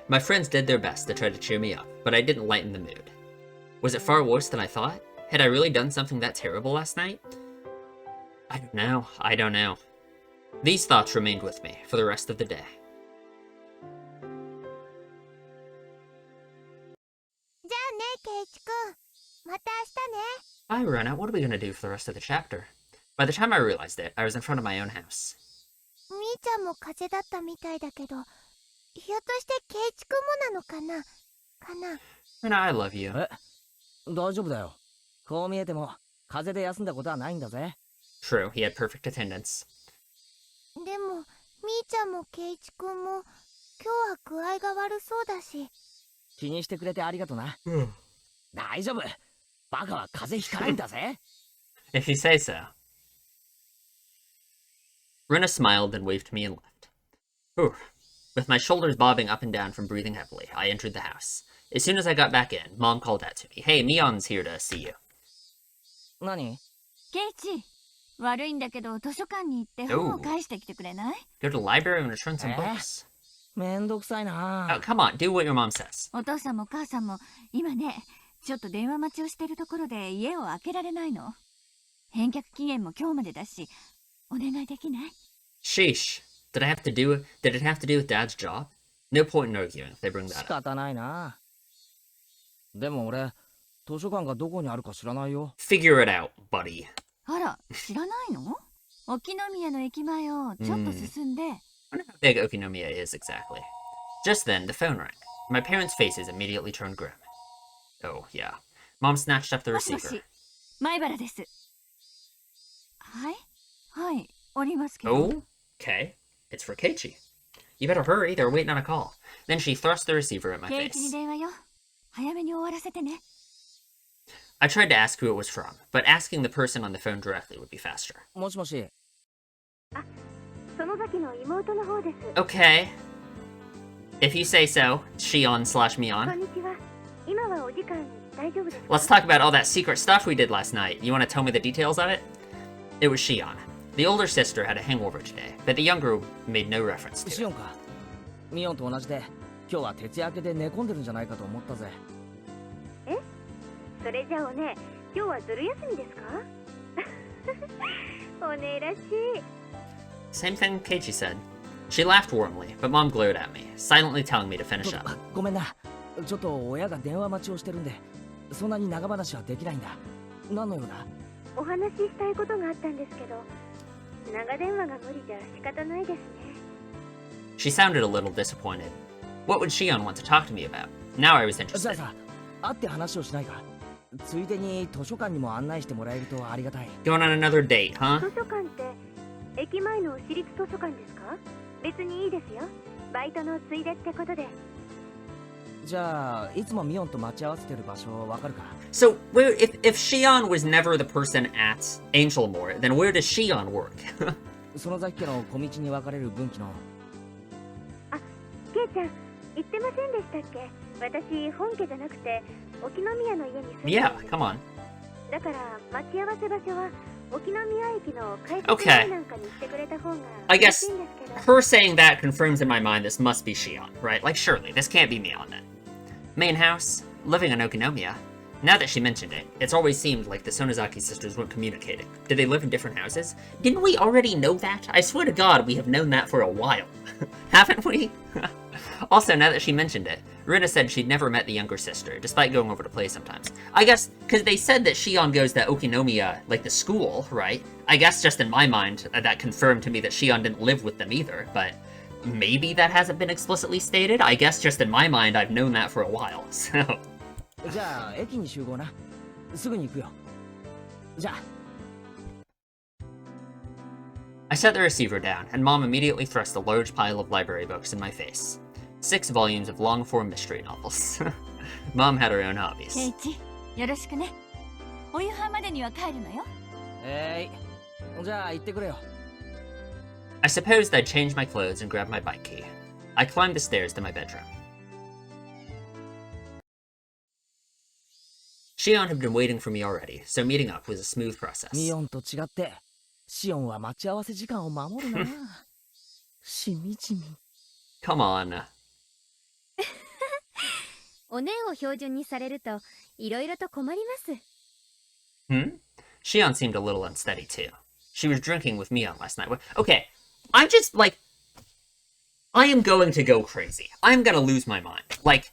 My friends did their best to try to cheer me up, but I didn't lighten the mood. Was it far worse than I thought? Had I really done something that terrible last night? I don't know. I don't know. These thoughts remained with me for the rest of the day. じゃあね、ケイチくん。また明日ね。 Bye, Rena. What are we gonna do for the rest of the chapter? By the time I realized it, I was in front of my own house. みーちゃんも風邪だったみたいだけど、ひょっとしてケイチくんもなのかな。かな。And I love you. え、大丈夫だよ。こう見えても風邪で休んだことはないんだぜ。 True, he had perfect attendance. でもみーちゃんもケイチくんも今日は具合が悪そうだし。気にしてくれてありがとな。大丈夫。バカは風邪ひかないんだぜ。If you say so. Rena smiled and waved me and left. Whew. With my shoulders bobbing up and down from breathing heavily, I entered the house. As soon as I got back in, Mom called out to me, "Hey, Mion's here to see you." 何？ケイチ、悪いんだけど図書館に行って本を返してきてくれない？ Go to the library and return some books. めんどくさい Oh, な。 come on, do what your mom says. お父さんもお母さんも今ね、ちょっと電話待ちをしてるところで家を開けられないの。返却期限も今日までだし、お願いできない？ Sheesh. Did it have to do with Dad's job? No point in arguing if they bring 仕 that up. 方ないな。でも俺、図書館がどこにあるか知らないよ。 Figure it out, buddy. あら、知らないの？沖宮の駅前をちょっと進んで。I wonder how big Okinomiya is exactly. Just then, the phone rang. My parents' faces immediately turned grim. Oh, yeah. Mom snatched up the もしも receiver. し、前原です。はい？はい、おりますけど。 Oh, okay. It's for Keiichi. You better hurry, they're waiting on a call. Then she thrust the receiver at my ケイチに face. 電話よ。早めに終わらせてね。I tried to ask who it was from, but asking the person on the phone directly would be faster. もしもし。園崎の妹の方です。 Okay. If you say so, Shion/こ Mion. んにちは。今はお時間大丈夫ですか？ Let's talk about all that secret stuff we did last night. You want to tell me the details of it? It was Shion. The older sister had a hangover today, but the younger made no reference シ to オ it. ンか。ミオンと同じで、今日は徹夜明けで寝込んでるんじゃないかと思ったぜ。それじゃあおね、今日はずる休みですか？おねらしい。 Same thing Keiichi said. She laughed warmly, but Mom glared at me, silently telling me to finish up. ごめんな。ちょっと親が電話待ちをしてるんで、そんなに長話はできないんだ。何の用だ？お話ししたいことがあったんですけど、長電話が無理じゃ仕方ないですね。 She sounded a little disappointed. What would Shion want to talk to me about? Now I was じゃ interested. あさ、会って話をしないか。ついでに図書館にも案内してもらえるとありがたい。 Going on another date, huh? 図書館って駅前の私立図書館ですか？別にいいですよ。バイトのついでってことで。じゃあ、いつもミオンと待ち合わせてる場所わかるか？ So, if Shion was never the person at Angelmore, then where does Shion work? 園崎家の小道に分かれる分岐の。ケイちゃん、言ってませんでしたっけ？私、本家じゃなくて沖宮の家に住んでるんです。 Yeah, come on. だから待ち合わせ場所は沖宮駅の改札 Okay. 前なんかにしてくれた方が I 嬉 guess しいんですけど。 her saying that confirms in my mind this must be Shion, right? Like, surely, this can't be Mion then. Main house, living in Okinomiya. Now that she mentioned it, it's always seemed like the Sonozaki sisters weren't communicating. Did they live in different houses? Didn't we already know that? I swear to God, we have known that for a while. Haven't we? Also, now that she mentioned it, Rina said she'd never met the younger sister, despite going over to play sometimes. I guess, because they said that Shion goes to Okinomiya, like the school, right? I guess just in my mind, that confirmed to me that Shion didn't live with them either, but maybe that hasn't been explicitly stated? I guess just in my mind, I've known that for a while, so... じゃあ、駅に集合な。すぐに行くよ。じゃあ。 I set the receiver down, and Mom immediately thrust a large pile of library books in my face. 6 volumes of long-form mystery novels. Mom had her own hobbies. ケイチ、よろしくね。お夕飯までには帰るのよ。じゃあ行ってくれよ。 I supposed I'd change my clothes and grab my bike key. I climbed the stairs to my bedroom. Shion had been waiting for me already, so meeting up was a smooth process. ミオンと違って、シオンは待ち合わせ時間を守るな。しみじみ。 Come on. おねを標準にされるといろいろと困ります。 Hmm? Shion seemed a little unsteady too. She was drinking with Mion last night. Okay, I'm just like... I am going to go crazy. I'm gonna lose my mind. Like,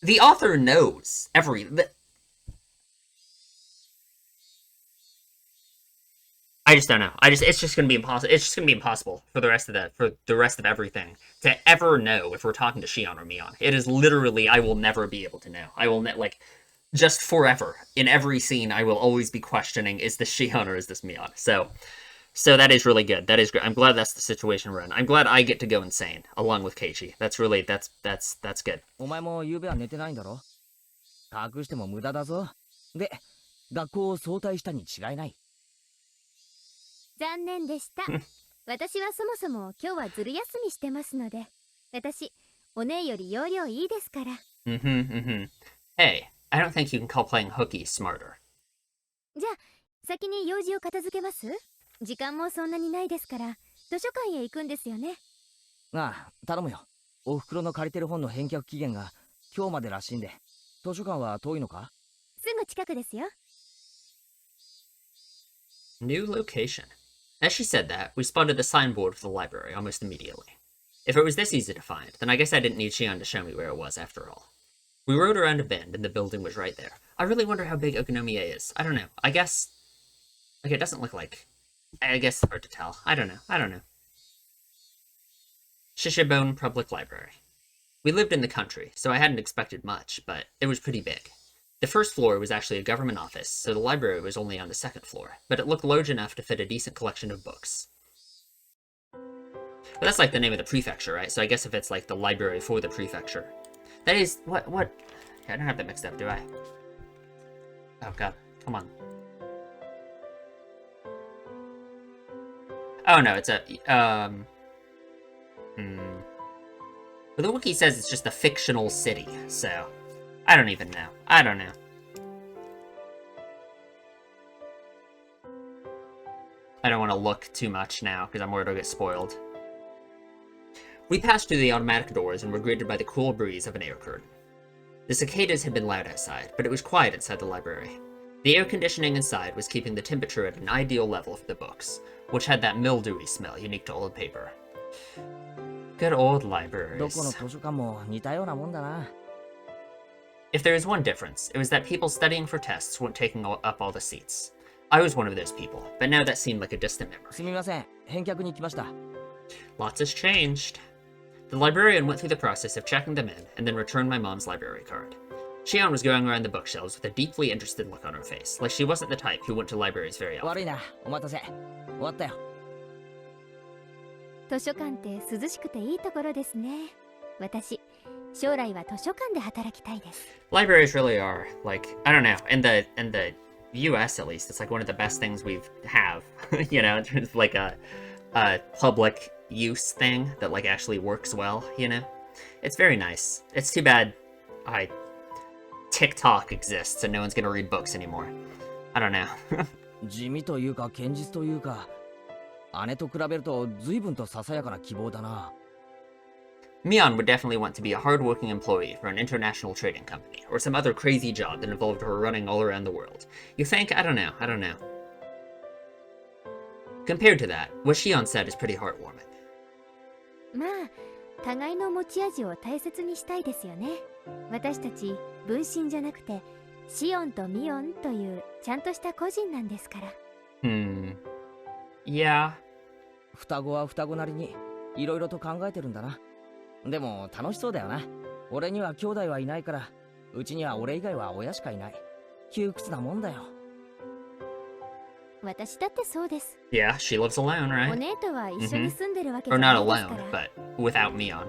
the author knows I just don't know. It's just gonna be impossible. It's just gonna be impossible for the rest of everything to ever know if we're talking to Shion or Mion. It is literally, I will never be able to know. I will like, just forever in every scene, I will always be questioning: is this Shion or is this Mion? So that is really good. That is great. I'm glad that's the situation we're in. I'm glad I get to go insane along with Keiichi. That's good. お前も昨夜は寝てないんだろ？隠しても無駄だぞ。で、学校を早退したに違いない。残念でした。私はそもそも今日はずる休みしてますので、私、お姉より容量いいですから。Hey, I don't think you can call playing hooky smarter. じゃあ、先に用事を片付けます？時間もそんなにないですから、図書館へ行くんですよね。ああ、頼むよ。お袋の借りてる本の返却期限が今日までらしいんで、図書館は遠いのか？すぐ近くですよ。New location. As she said that, we spotted the signboard for the library almost immediately. If it was this easy to find, then I guess I didn't need Shion to show me where it was after all. We rode around a bend and the building was right there. I really wonder how big Okonomiya is. I don't know. I guess... Like, it doesn't look like... I guess it's hard to tell. I don't know. Shishibone Public Library. We lived in the country, so I hadn't expected much, but it was pretty big. The first floor was actually a government office, so the library was only on the second floor, but it looked large enough to fit a decent collection of books. But that's like the name of the prefecture, right? So I guess if it's like the library for the prefecture. That is... What? I don't have that mixed up, do I? Oh god, come on. Oh no, it's a... But the wiki says it's just a fictional city, so... I don't even know. I don't know. I don't want to look too much now, because I'm worried I'll get spoiled. We passed through the automatic doors and were greeted by the cool breeze of an air curtain. The cicadas had been loud outside, but it was quiet inside the library. The air conditioning inside was keeping the temperature at an ideal level for the books, which had that mildewy smell unique to old paper. Good old libraries. どこの図書館も似たようなもんだな。If there is one difference, it was that people studying for tests weren't taking up all the seats. I was one of those people, but now that seemed like a distant memory. すみません、返却に来ました。Lots has changed. The librarian went through the process of checking them in, and then returned my mom's library card. Shion was going around the bookshelves with a deeply interested look on her face, like she wasn't the type who went to libraries very often. 悪いな、お待たせ。終わったよ。図書館って涼しくていいところですね。私、将来は図書館で働きたいです。Libraries really are, like, I don't know, in the US at least, it's like one of the best things we have, you know, in terms of like a public use thing that like actually works well, you know? It's very nice. It's too bad TikTok exists and no one's gonna read books anymore. I don't know. 地味というか堅実というか、姉と比べると随分とささやかな希望だな。Mion would definitely want to be a hard-working employee for an international trading company, or some other crazy job that involved her running all around the world. You think? I don't know. Compared to that, what Shion said is pretty heartwarming. まあ、互いの持ち味を大切にしたいですよね。私たち分身じゃなくてシオンとミオンというちゃんとした個人なんですから。Yeah. 双子は双子なりにいろいろと考えてるんだな。でも楽しそうだよな。俺には兄弟はいないから、うちには俺以外は親しかいない。窮屈なもんだよ。私だってそうです。Yeah, she lives alone, お right? 姉とは一緒に住んでるわけじ Or ゃな not いですか alone, ら。 but without Mion.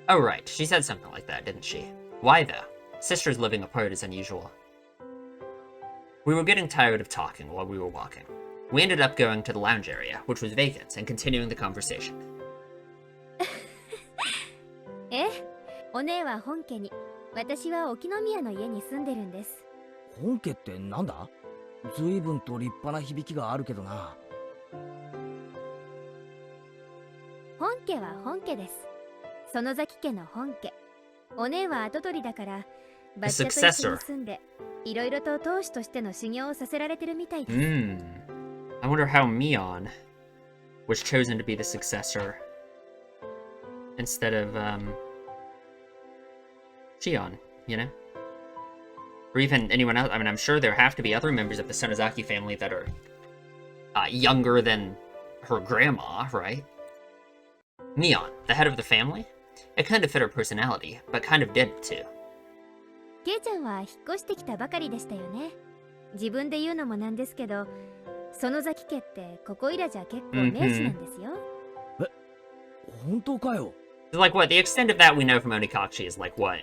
Oh right, she said something like that, didn't she? Why though? Sisters living apart is unusual. We were getting tired of talking while we were walking. We ended up going to the lounge area, which was vacant, and continuing the conversation. え、お姉は本家に、私は沖宮の家に住んでるんです。本家ってなんだ？随分と立派な響きがあるけどな。本家は本家です。園崎家の本家。お姉は跡取りだから、バッチャと一緒に住んで、いろいろと当主としての修行をさせられてるみたいです。I wonder how Mion was chosen to be the successor instead of Shion, you know? Or even anyone else. I mean, I'm sure there have to be other members of the Sonozaki family that are younger than her grandma, right? Mion, the head of the family? It kind of fit her personality, but kind of didn't too. ケイちゃんは引っ越してきたばかりでしたよね。自分で言うのもなんですけど、園崎家ってここいらじゃ結構名士なんですよ。本当かよ。Like what? The extent of that we know from Onikachi is like what?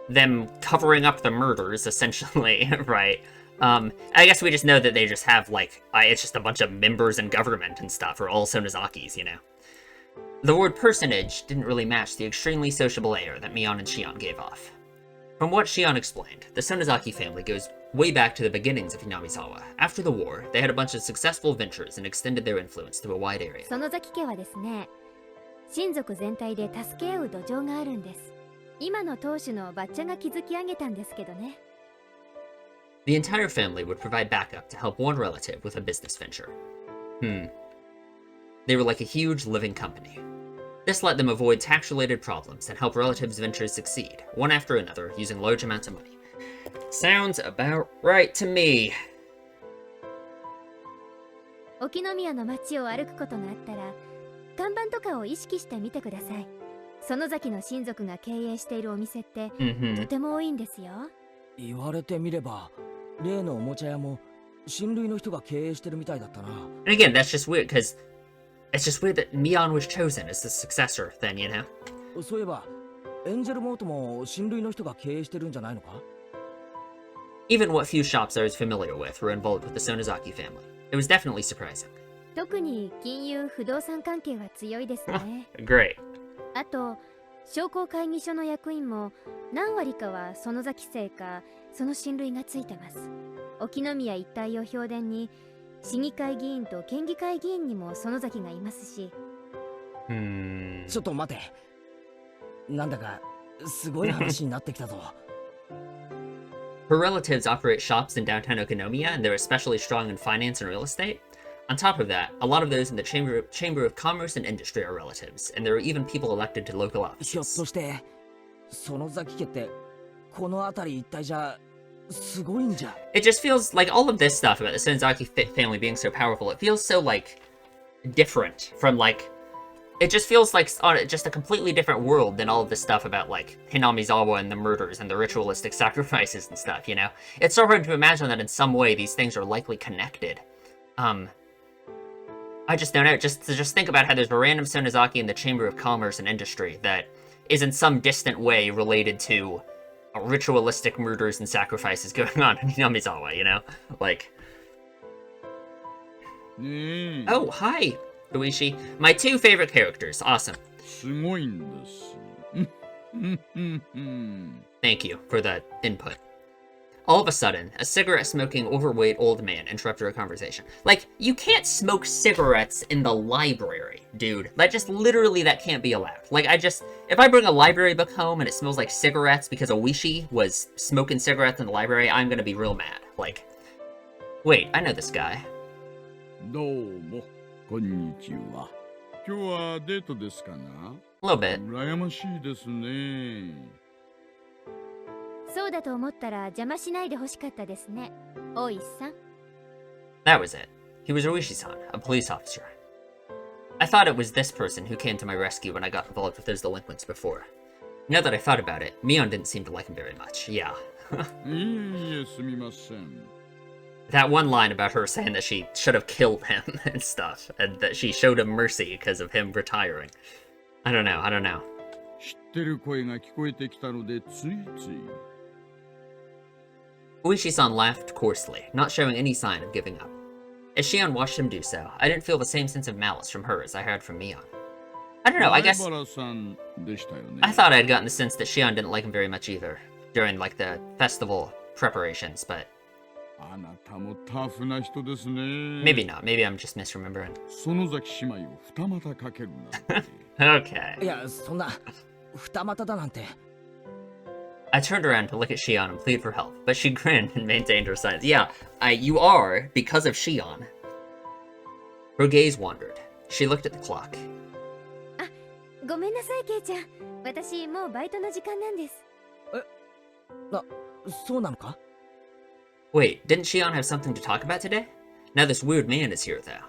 Them covering up the murders, essentially, right? I guess we just know that they just have, like, it's just a bunch of members in government and stuff, or all Sonozakis, you know? The word personage didn't really match the extremely sociable air that Mion and Shion gave off. From what Shion explained, the Sonozaki family goes way back to the beginnings of Hinamizawa. After the war, they had a bunch of successful ventures and extended their influence through a wide area. 園崎家はですね、親族全体で助け合う土壌があるんです。今の当主のバッチャが築き上げたんですけどね。The entire family would provide backup to help one relative with a business venture. They were like a huge living company. This let them avoid tax-related problems and help relatives' ventures succeed, one after another, using large amounts of money. Sounds about right to me. 沖宮の街を歩くことがあったら、看板とかを意識してみてください。園崎の親族が経営しているお店って、とても多いんですよ。言われてみれば、例のおもちゃ屋も親類の人が経営してるみたいだったな。And again, that's just weird, because it's just weird that Mion was chosen as the successor then, you know? そういえば、エンジェルモートも親類の人が経営してるんじゃないのか？ Even what few shops I was familiar with were involved with the Sonozaki family. It was definitely surprising. 特に金融不動産関係は強いですね。Great. あと商工会議所の役員も何割かは園崎姓かその親類がついてます。沖宮一帯を評伝に市議会議員と県議会議員にも園崎がいますし。ちょっと待て。なんだかすごい話になってきたぞ。Her relatives operate shops in downtown Okinomiya, and they're especially strong in finance and real estate. On top of that, a lot of those in the Chamber of Commerce and Industry are relatives, and there are even people elected to local ひょっ offices. として園崎家ってこの辺り一帯じゃすごいんじゃ。It just feels like all of this stuff about the Sonozaki family being so powerful, it feels so, like, different from, like... It just feels like just a completely different world than all of this stuff about, like, Hinamizawa and the murders and the ritualistic sacrifices and stuff, you know? It's so hard to imagine that in some way these things are likely connected. I just don't know. Just think about how there's a random Sonozaki in the Chamber of Commerce and Industry that is in some distant way related to ritualistic murders and sacrifices going on in Hinamizawa, you know? Like... Oh, hi! Ooishi. My two favorite characters. Awesome. すごいんです。Thank you for that input. All of a sudden, a cigarette-smoking, overweight old man interrupted our conversation. Like, you can't smoke cigarettes in the library, dude. That just literally, that can't be allowed. Like, if I bring a library book home and it smells like cigarettes because Ooishi was smoking cigarettes in the library, I'm gonna be real mad. Like, wait, I know this guy. どうも、こんにちは。今日はデートですかな？ A little bit. 羨ましいですね。そうだと思ったら邪魔しないでほしかったですね、大石さん。That was it. He was Ooishi-san, a police officer. I thought it was this person who came to my rescue when I got involved with those delinquents before. Now that I thought about it, Mion didn't seem to like him very much. Yeah. いえ、すみません。 That one line about her saying that she should have killed him and stuff, and that she showed him mercy because of him retiring. I don't know. 知ってる声が聞こえてきたのでついつい。Ooishi-san laughed coarsely, not showing any sign of giving up. As Shion watched him do so, I didn't feel the same sense of malice from her as I had from Mion. I don't know, I guess... 原さんでしたよね。 I thought I'd gotten the sense that Shion didn't like him very much either, during, like, the festival preparations, but... あなたもタフな人ですね。 Maybe not, maybe I'm just misremembering. 園崎姉妹を二股かけるなんて。Okay. いや、そんな二股だなんて。I turned around to look at Shion and plead for help, but she grinned and maintained her silence. Yeah, you are, because of Shion. Her gaze wandered. She looked at the clock. あ、ごめんなさい、ケイちゃん。私もうバイトの時間なんです。そうなのか？ Wait, didn't Shion have something to talk about today? Now this weird man is here, though.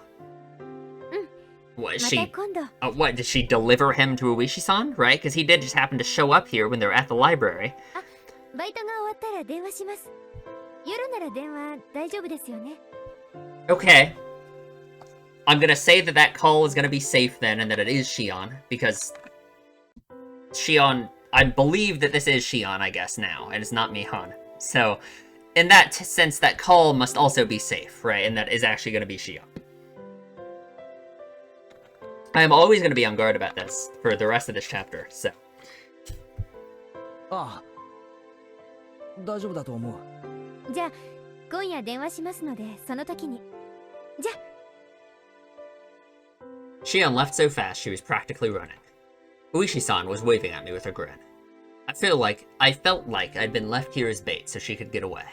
What, is ま she... た今度 what, did she deliver him to Ooishi-san, right? Because he did just happen to show up here when they were at the library. バイトが終わったら電話します。夜なら電話大丈夫ですよね。 Okay. I'm gonna say that that call is gonna be safe then, and that it is Shion, because... Shion... I believe that this is Shion, I guess, now, and it's not Mion. So, in that sense, that call must also be safe, right? And that is actually gonna be Shion. I am always gonna be on guard about this for the rest of this chapter, so... ああ、大丈夫だと思う。じゃあ今夜電話しますのでその時に。じゃあ。 Shion left so fast she was practically running. Ooishi-san was waving at me with a grin. I felt like I'd been left here as bait so she could get away.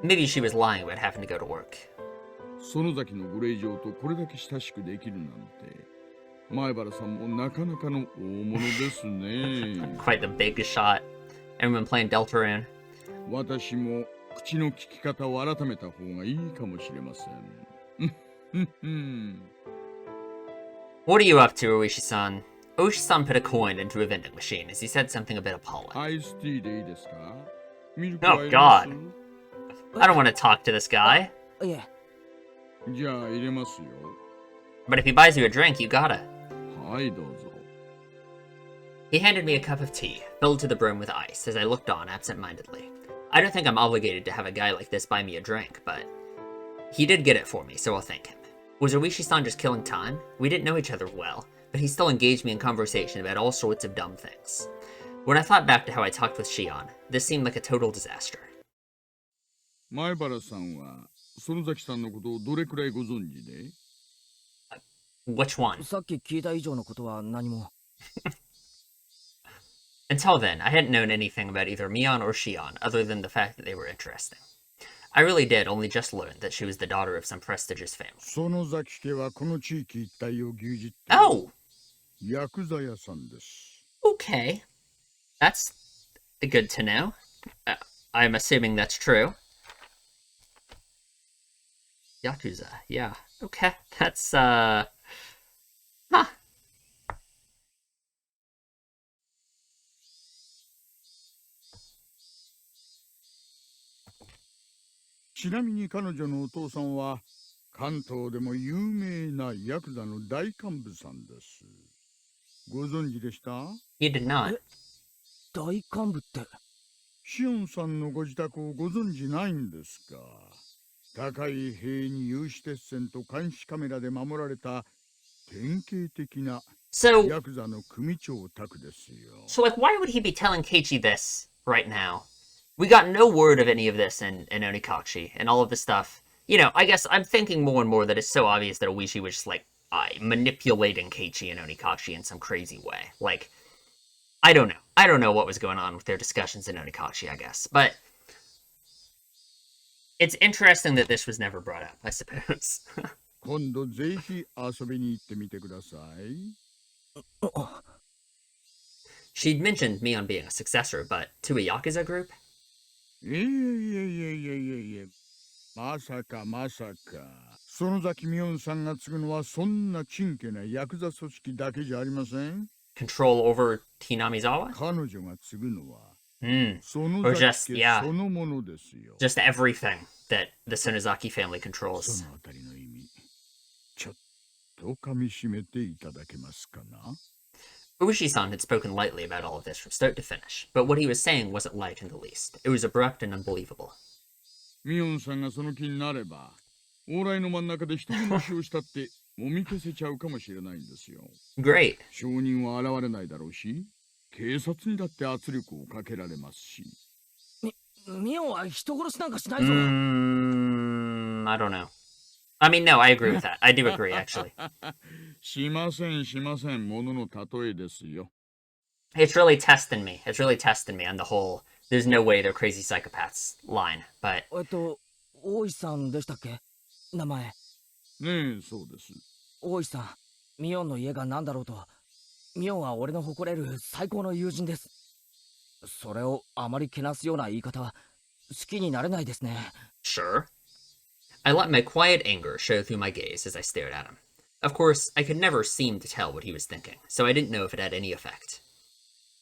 Maybe she was lying about having to go to work. 園崎のご令嬢とこれだけ親しくできるなんて、前原さんもなかなかの大物ですね。Quite the big shot. Everyone playing Deltarune. 私も口の利き方を改めた方がいいかもしれません。What are you up to, Ooishi-san? Ooishi-san put a coin into a vending machine as he said something a bit appalling. アイスティーでいいですか？ミルク Oh は入れます god. I don't want to talk to this guy. いえ、じゃあ入れますよ。 But if he buys you a drink, you gotta. はいどうぞ。 He handed me a cup of tea, filled to the brim with ice, as I looked on absent-mindedly. I don't think I'm obligated to have a guy like this buy me a drink, but... He did get it for me, so I'll thank him. Was Ooishi-san just killing time? We didn't know each other well, but he still engaged me in conversation about all sorts of dumb things. When I thought back to how I talked with Shion, this seemed like a total disaster. 前原さんは園崎さんのことをどれくらいご存知で？ Which one? さっき聞いた以上のことは何も。Until then, I hadn't known anything about either Mion or Shion, other than the fact that they were interesting. I really did only just learn that she was the daughter of some prestigious family. 園崎家はこの地域一帯を牛耳って Oh! 薬剤屋さんです。 Okay. That's good to know. I'm assuming that's true. Yakuza, yeah. Okay, that's, Huh. ちなみに彼女のお父さんは関東でも有名なヤクザの大幹部さんです。ご存知でした？ You did not. 大幹部って。シオンさんのご自宅をご存知ないんですか？高い塀に有刺鉄線と監視カメラで守られた典型的な So, ヤクザの組長宅ですよ。 so like, why would he be telling Keiichi this right now? We got no word of any of this in Onikachi, and all of this stuff. You know, I guess I'm thinking more and more that it's so obvious that Ooishi was just, like, manipulating Keiichi and Onikachi in some crazy way. Like, I don't know. I don't know what was going on with their discussions in Onikachi, I guess. But it's interesting that this was never brought up, I suppose. 今度ぜひ遊びに行ってみてください。 She'd mentioned Mion being a successor, but to a Yakuza group? まさかまさか。園崎ミョンさんが継ぐのはそんなちんけなヤクザ組織だけじゃありません。 Control over Hinamizawa? 彼女が継ぐのは、Hmm. 園 Or 崎 just, 家 yeah. そのものですよ。 Just everything that the Sonozaki family そ controls. のあたりの意味、ちょっと噛み締めていただけますかな。 Ooishi-san had spoken lightly about all of this from start to finish, but what he was saying wasn't light in the least. It was abrupt and unbelievable. ミヨンさんがその気になれば、往来の真ん中で人殺しをしたってもみ消せちゃうかもしれないんですよ。 Great. 証人は現れないだろうし、警察にだって圧力をかけられますし。ミオンは人殺しなんかしないぞ。I don't know. I mean, no, I agree with that. I do agree, actually. しませんしません、ものの例えですよ。 It's really testing me. It's really testing me on the whole, there's no way they're crazy psychopaths line, but... 大石さんでしたっけ名前。ねえ、そうです。大石さん、ミオンの家が何だろうと、ミオンは俺の誇れる最高の友人です。それをあまりけなすような言い方は好きになれないですね。Sure. I let my quiet anger show through my gaze as I stared at him. Of course, I could never seem to tell what he was thinking, so I didn't know if it had any effect.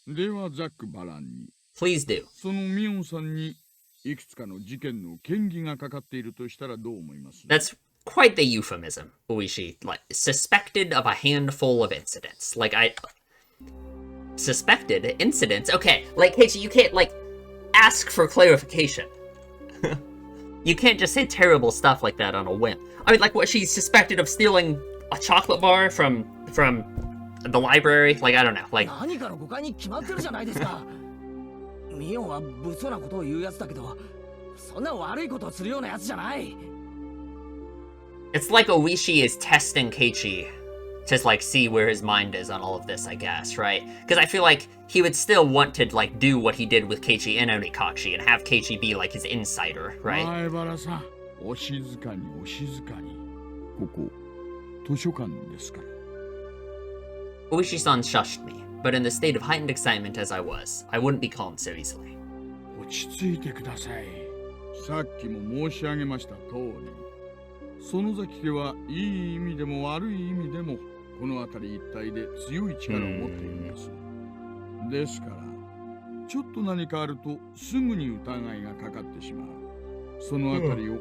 ではザック・バランに Please do. そのミオンさんにいくつかの事件の嫌疑がかかっているとしたらどう思います？ That's quite the euphemism, Ooishi. Like, suspected of a handful of incidents. Like, Suspected incidents? Okay, like, Keiichi, you can't, like, ask for clarification. You can't just say terrible stuff like that on a whim. I mean, like, what, she's suspected of stealing a chocolate bar from the library? Like, I don't know, like... 何かの誤解に決まってるじゃないですか。ミオンは物騒なことを言うやつだけど、そんな悪いことをするようなやつじゃない。It's like Ooishi is testing Keiichi to, like, see where his mind is on all of this, I guess, right? Because I feel like he would still want to, like, do what he did with Keiichi and Onikashi and have Keiichi be, like, his insider, right? 前原さん、お静かにお静かに。ここ、図書館ですから。Ooishi-san shushed me, but in the state of heightened excitement as I was, I wouldn't be calmed so easily. 落ち着いてください。さっきも申し上げました通り、園崎家はいい意味でも悪い意味でもこの辺り一帯で強い力を持っているんです。ですから、ちょっと何かあるとすぐに疑いがかかってしまう。その辺りを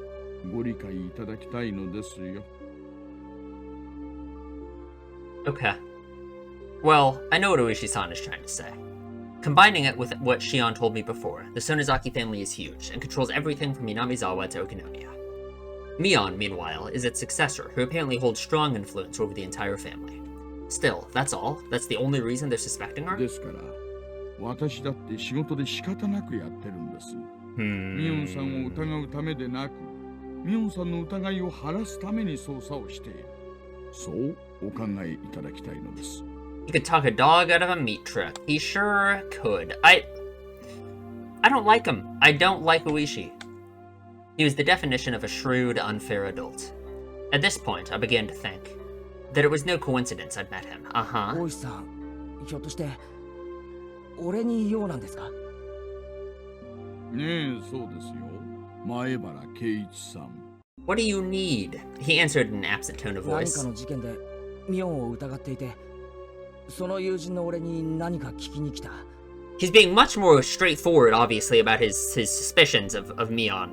ご理解いただきたいのですよ。Okay. Well, I know what Ooishi-san is trying to say. Combining it with what Shion told me before, the Sonozaki family is huge and controls everything from Minamizawa to Okinonia. Mion, meanwhile, is its successor, who apparently holds strong influence over the entire family. Still, that's all? That's the only reason they're suspecting her? ですから、私だって仕事で仕方なくやってるんです。ミオンさんを疑うためでなく、ミオンさんの疑いを晴らすために捜査をしている。そうお考えいただきたいのです。He could talk a dog out of a meat truck. He sure could. I don't like him. I don't like Ooishi. He was the definition of a shrewd, unfair adult. At this point, I began to think that it was no coincidence I'd met him. 大石さん、ひょっとして俺に用なんですか？ねえ、そうですよ。前原圭一さん。What do you need? He answered in an absent tone of 何 voice. かの事件でミオンを疑っていて、その友人の俺に何か聞きに来た。He's being much more straightforward, obviously, about his suspicions of Mion,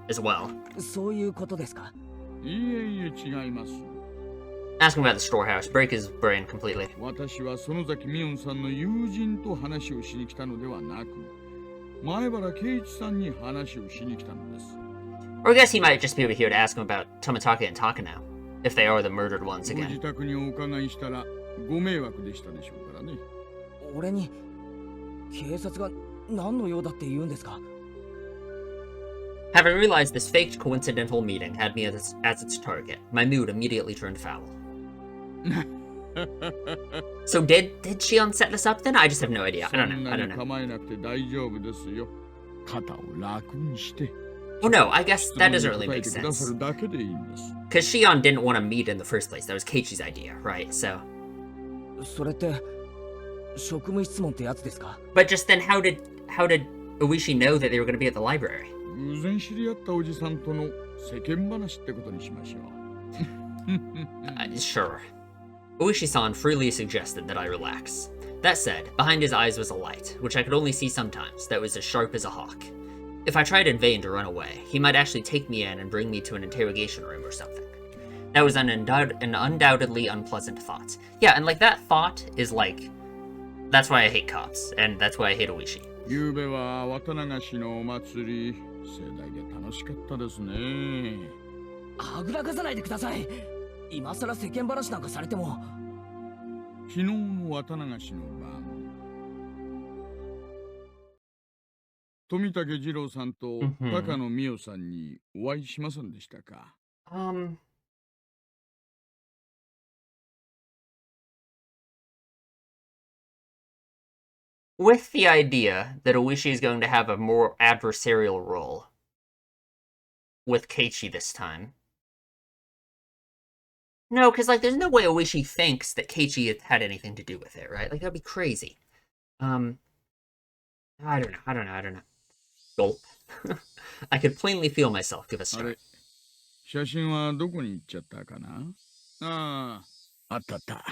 as well. そういうことですか？いえいえ、違います。Ask him about the storehouse. Break his brain completely. 私は園崎ミオンさんの友人と話をしに来たのではなく、前原圭一さんに話をしに来たのです。Or I guess he might just be over here to ask him about Tomitaka and Takano, if they are the murdered ones ご again. 自宅にお伺いしたらご迷惑でしたでしょうからね。俺に警察が何の用だって言うんですか？ Having realized this faked coincidental meeting had me as its target, my mood immediately turned foul. So did Shion set this up then? I just have no idea. I don't know. 構えなくて大丈夫ですよ。肩を楽にして。 Well, no, I guess that doesn't really make 質問に答えてくださ sense. るだけでいいんです。 Because Shion didn't want to meet in the first place. That was Keiichi's idea, right? So... それって職務質問ってやつですか？ But just then, how did Ooishi know that they were going to be at the library? 偶然知り合ったおじさんとの世間話ってことにしましょう。Sure. Ooishi-san freely suggested that I relax. That said, behind his eyes was a light, which I could only see sometimes, that was as sharp as a hawk. If I tried in vain to run away, he might actually take me in and bring me to an interrogation room or something. That was an undoubtedly unpleasant thought. Yeah, and like that thought is like... That's why I hate cops, and that's why I hate Ooishi. ゆうべはWatanagashiのお祭り、盛大で楽しかったですね。はぐらかさないでください。今さら世間話なんかされても。昨日のWatanagashiの晩、富武二郎さんと高野美代さんにお会いしませんでしたか？ With the idea that Ooishi is going to have a more adversarial role with Keiichi this time. No, because, like, there's no way Ooishi thinks that Keiichi had anything to do with it, right? Like, that'd be crazy. I don't know. Gulp. I could plainly feel myself give a start. 写真はどこに行っちゃったかな？ああ、あったあった。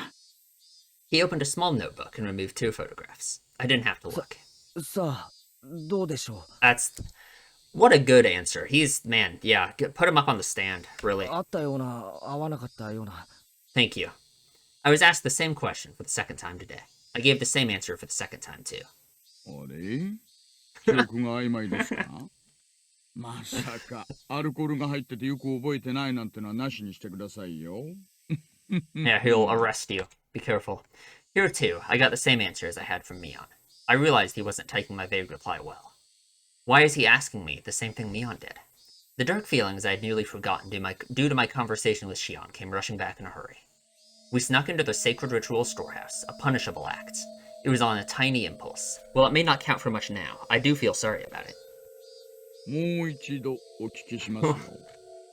He opened a small notebook and removed 2 photographs. I didn't have to look. さあ、どうでしょ That's what a good answer. He's man, yeah. Put him up on the stand, う。 really. あったような、合わなかったような。 Thank you. I was asked the same question for the second time today. I gave the same answer for the second time too. あれ？記憶が曖昧ですか？まさかアルコールが入っててよく覚えてないなんてのはなしにしてくださいよ。Yeah, he'll arrest you. Be careful. Here too, I got the same answer as I had from Mion. I realized he wasn't taking my vague reply well. Why is he asking me the same thing Mion did? The dark feelings I had nearly forgotten due to my conversation with Shion came rushing back in a hurry. We snuck into the sacred ritual storehouse, a punishable act. It was on a tiny impulse. Well, it may not count for much now. I do feel sorry about it. もう一度お聞きしますよ。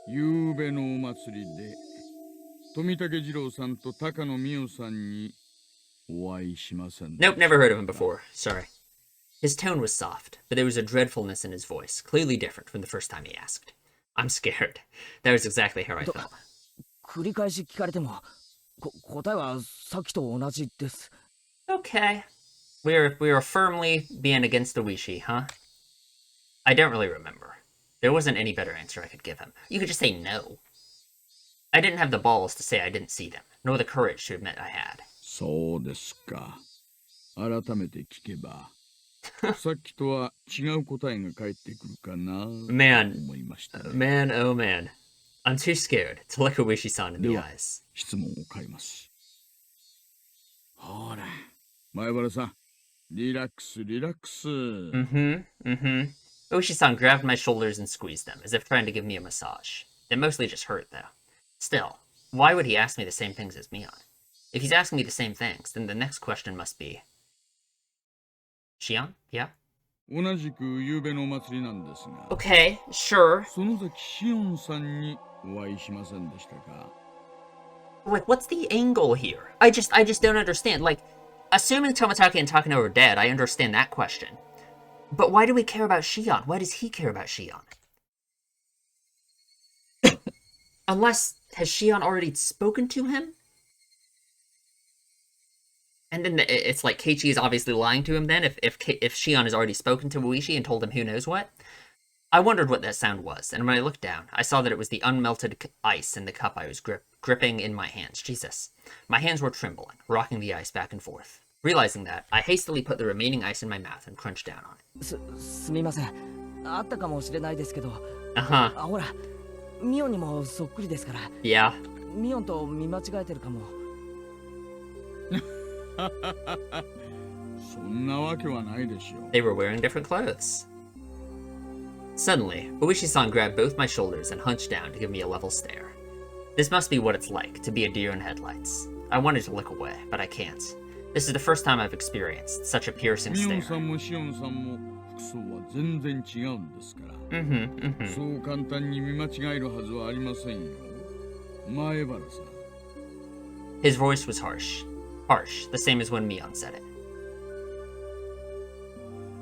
夕べのお祭りで富武次郎さんと高野美代さんにお会いしませんでした Nope, never heard of him before. Sorry. His tone was soft, but there was a dreadfulness in his voice, clearly different from the first time he asked. I'm scared. That was exactly how I felt. 繰り返し聞かれても、答えはさっきと同じです。 Okay. We were firmly being against the Ooishi, huh? I don't really remember. There wasn't any better answer I could give him. You could just say no. I didn't have the balls to say I didn't see them, nor the courage to admit I had. そうですか。改めて聞けば、さっきとは違う答えが返ってくるかなと Man, 思いましたね。 man, oh man. I'm too scared to look Ooishi-san in the では eyes. 質問を変えます。ほら、前原さん、リラックス、リラックス。Ooishi-san grabbed my shoulders and squeezed them, as if trying to give me a massage. It mostly just hurt, though. Still, why would he ask me the same things as Mion? If he's asking me the same things, then the next question must be... Shion? Yeah? 同じく夕べのお祭りなんですが、 Okay, sure. 園崎シオンさんにお会いしませんでしたか？ Like, what's the angle here? I just don't understand. Like, assuming Tomatake and Takano are dead, I understand that question. But why do we care about Shion? Why does he care about Shion? Unless, has Shion already spoken to him? And then it's like Keiichi is obviously lying to him then, if Shion has already spoken to Ooishi and told him who knows what? I wondered what that sound was, and when I looked down, I saw that it was the unmelted ice in the cup I was gripping in my hands. Jesus. My hands were trembling, rocking the ice back and forth. Realizing that, I hastily put the remaining ice in my mouth and crunched down on it. すみません。あったかもしれないですけど。Uh-huh. ほら、ミオンにもそっくりですから。 Yeah. ミオンと見間違えてるかも。そんなわけはないでしょう。 They were wearing different clothes. Suddenly, Ooishi-san grabbed both my shoulders and hunched down to give me a level stare. This must be what it's like to be a deer in headlights. I wanted to look away, but I can't. This is the first time I've experienced such a piercing ミオ stare. ンさんもシオンさんも服装は全然違うんですから。そう簡単に見間違えるはずはありませんよ。前原さん。 His voice was harsh. Harsh, the same as when Mion said it.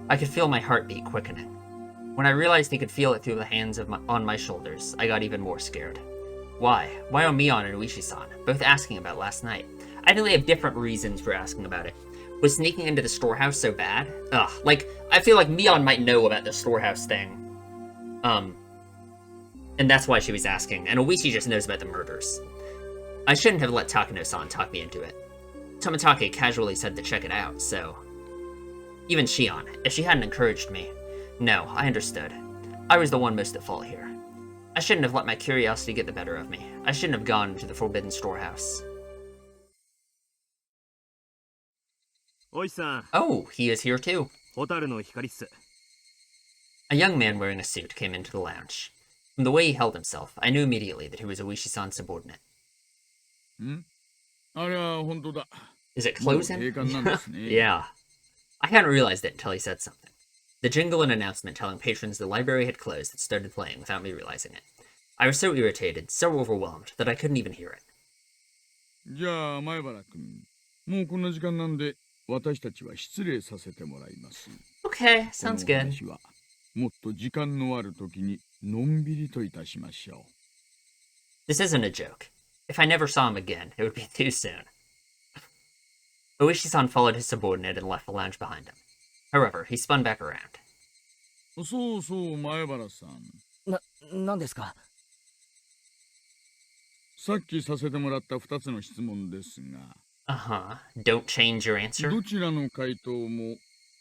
I could feel my heartbeat quickening. When I realized he could feel it through the hands on my shoulders, I got even more scared. Why? Why are Mion and Ooishi-san both asking about last night? I think they have different reasons for asking about it. Was sneaking into the storehouse so bad? Ugh, like, I feel like Mion might know about the storehouse thing. And that's why she was asking, and Ooishi just knows about the murders. I shouldn't have let Takano-san talk me into it. Tomatake casually said to check it out, so... Even Shion, if she hadn't encouraged me... No, I understood. I was the one most at fault here. I shouldn't have let my curiosity get the better of me. I shouldn't have gone into the forbidden storehouse. Ooishi-san. Oh, he is here too. 蛍の光っす。 A young man wearing a suit came into the lounge. From the way he held himself, I knew immediately that he was Ooishi-san's subordinate. あれは本当だ。 Is it closing? もう閉館なんですね。 Yeah. I hadn't realized it until he said something. The jingle and announcement telling patrons the library had closed had started playing without me realizing it. I was so irritated, so overwhelmed, that I couldn't even hear it. じゃあ前原君、もうこんな時間なんで私たちは失礼させてもらいます。 Okay, sounds この good. 話はもっと時間のある時にのんびりといたしましょう。This isn't a joke. If I never saw him again, it would be too soon. Ooishi-san followed his subordinate and left the lounge behind him. However, he spun back around. そうそう、前原さん。なんですか？さっきさせてもらった2つの質問ですが。Uh-huh. Don't change your answer? どちらの回答も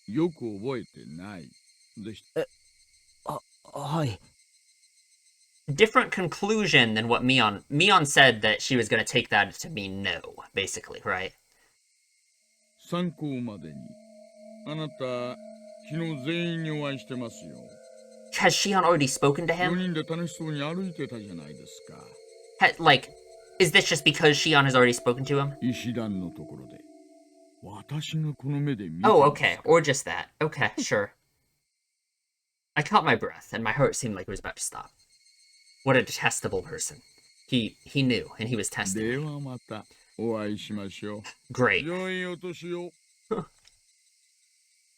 よく覚えてないでした。はい。Different conclusion than what Mion said that she was going to take that to mean no, basically, right? 参考までに。あなた、昨日全員にお会いしてますよ。Has Shion already spoken to 4 him? 人で楽しそうに歩いてたじゃないですか。Like, is this just because Shion has already spoken to him? 石段のところで。私がこの目で見た。 Oh, okay. Or just that. Okay, sure. I caught my breath, and my heart seemed like it was about to stop. What a detestable person. He knew, and he was testing で me. はまたお会いしましょう。 Great. 良いお年を。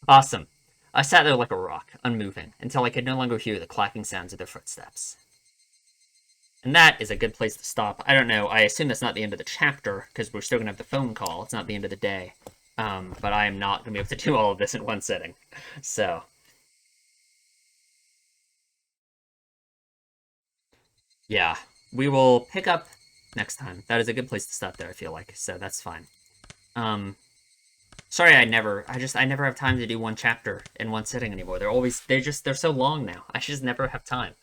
Awesome. I sat there like a rock, unmoving, until I could no longer hear the clacking sounds of their footsteps. And that is a good place to stop. I don't know, I assume that's not the end of the chapter, because we're still going to have the phone call. It's not the end of the day. But I am not going to be able to do all of this in one sitting. So. Yeah, we will pick up next time. That is a good place to stop there, I feel like, so that's fine. Sorry I never have time to do one chapter in one sitting anymore. They're so long now. I just never have time.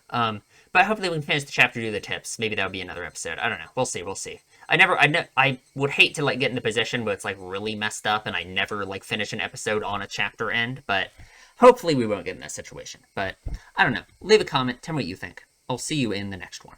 But hopefully we can finish the chapter, do the tips. Maybe that'll be another episode. I don't know. We'll see. I would hate to, like, get in the position where it's, like, really messed up and I never, like, finish an episode on a chapter end, but hopefully we won't get in that situation. But, I don't know. Leave a comment. Tell me what you think. I'll see you in the next one.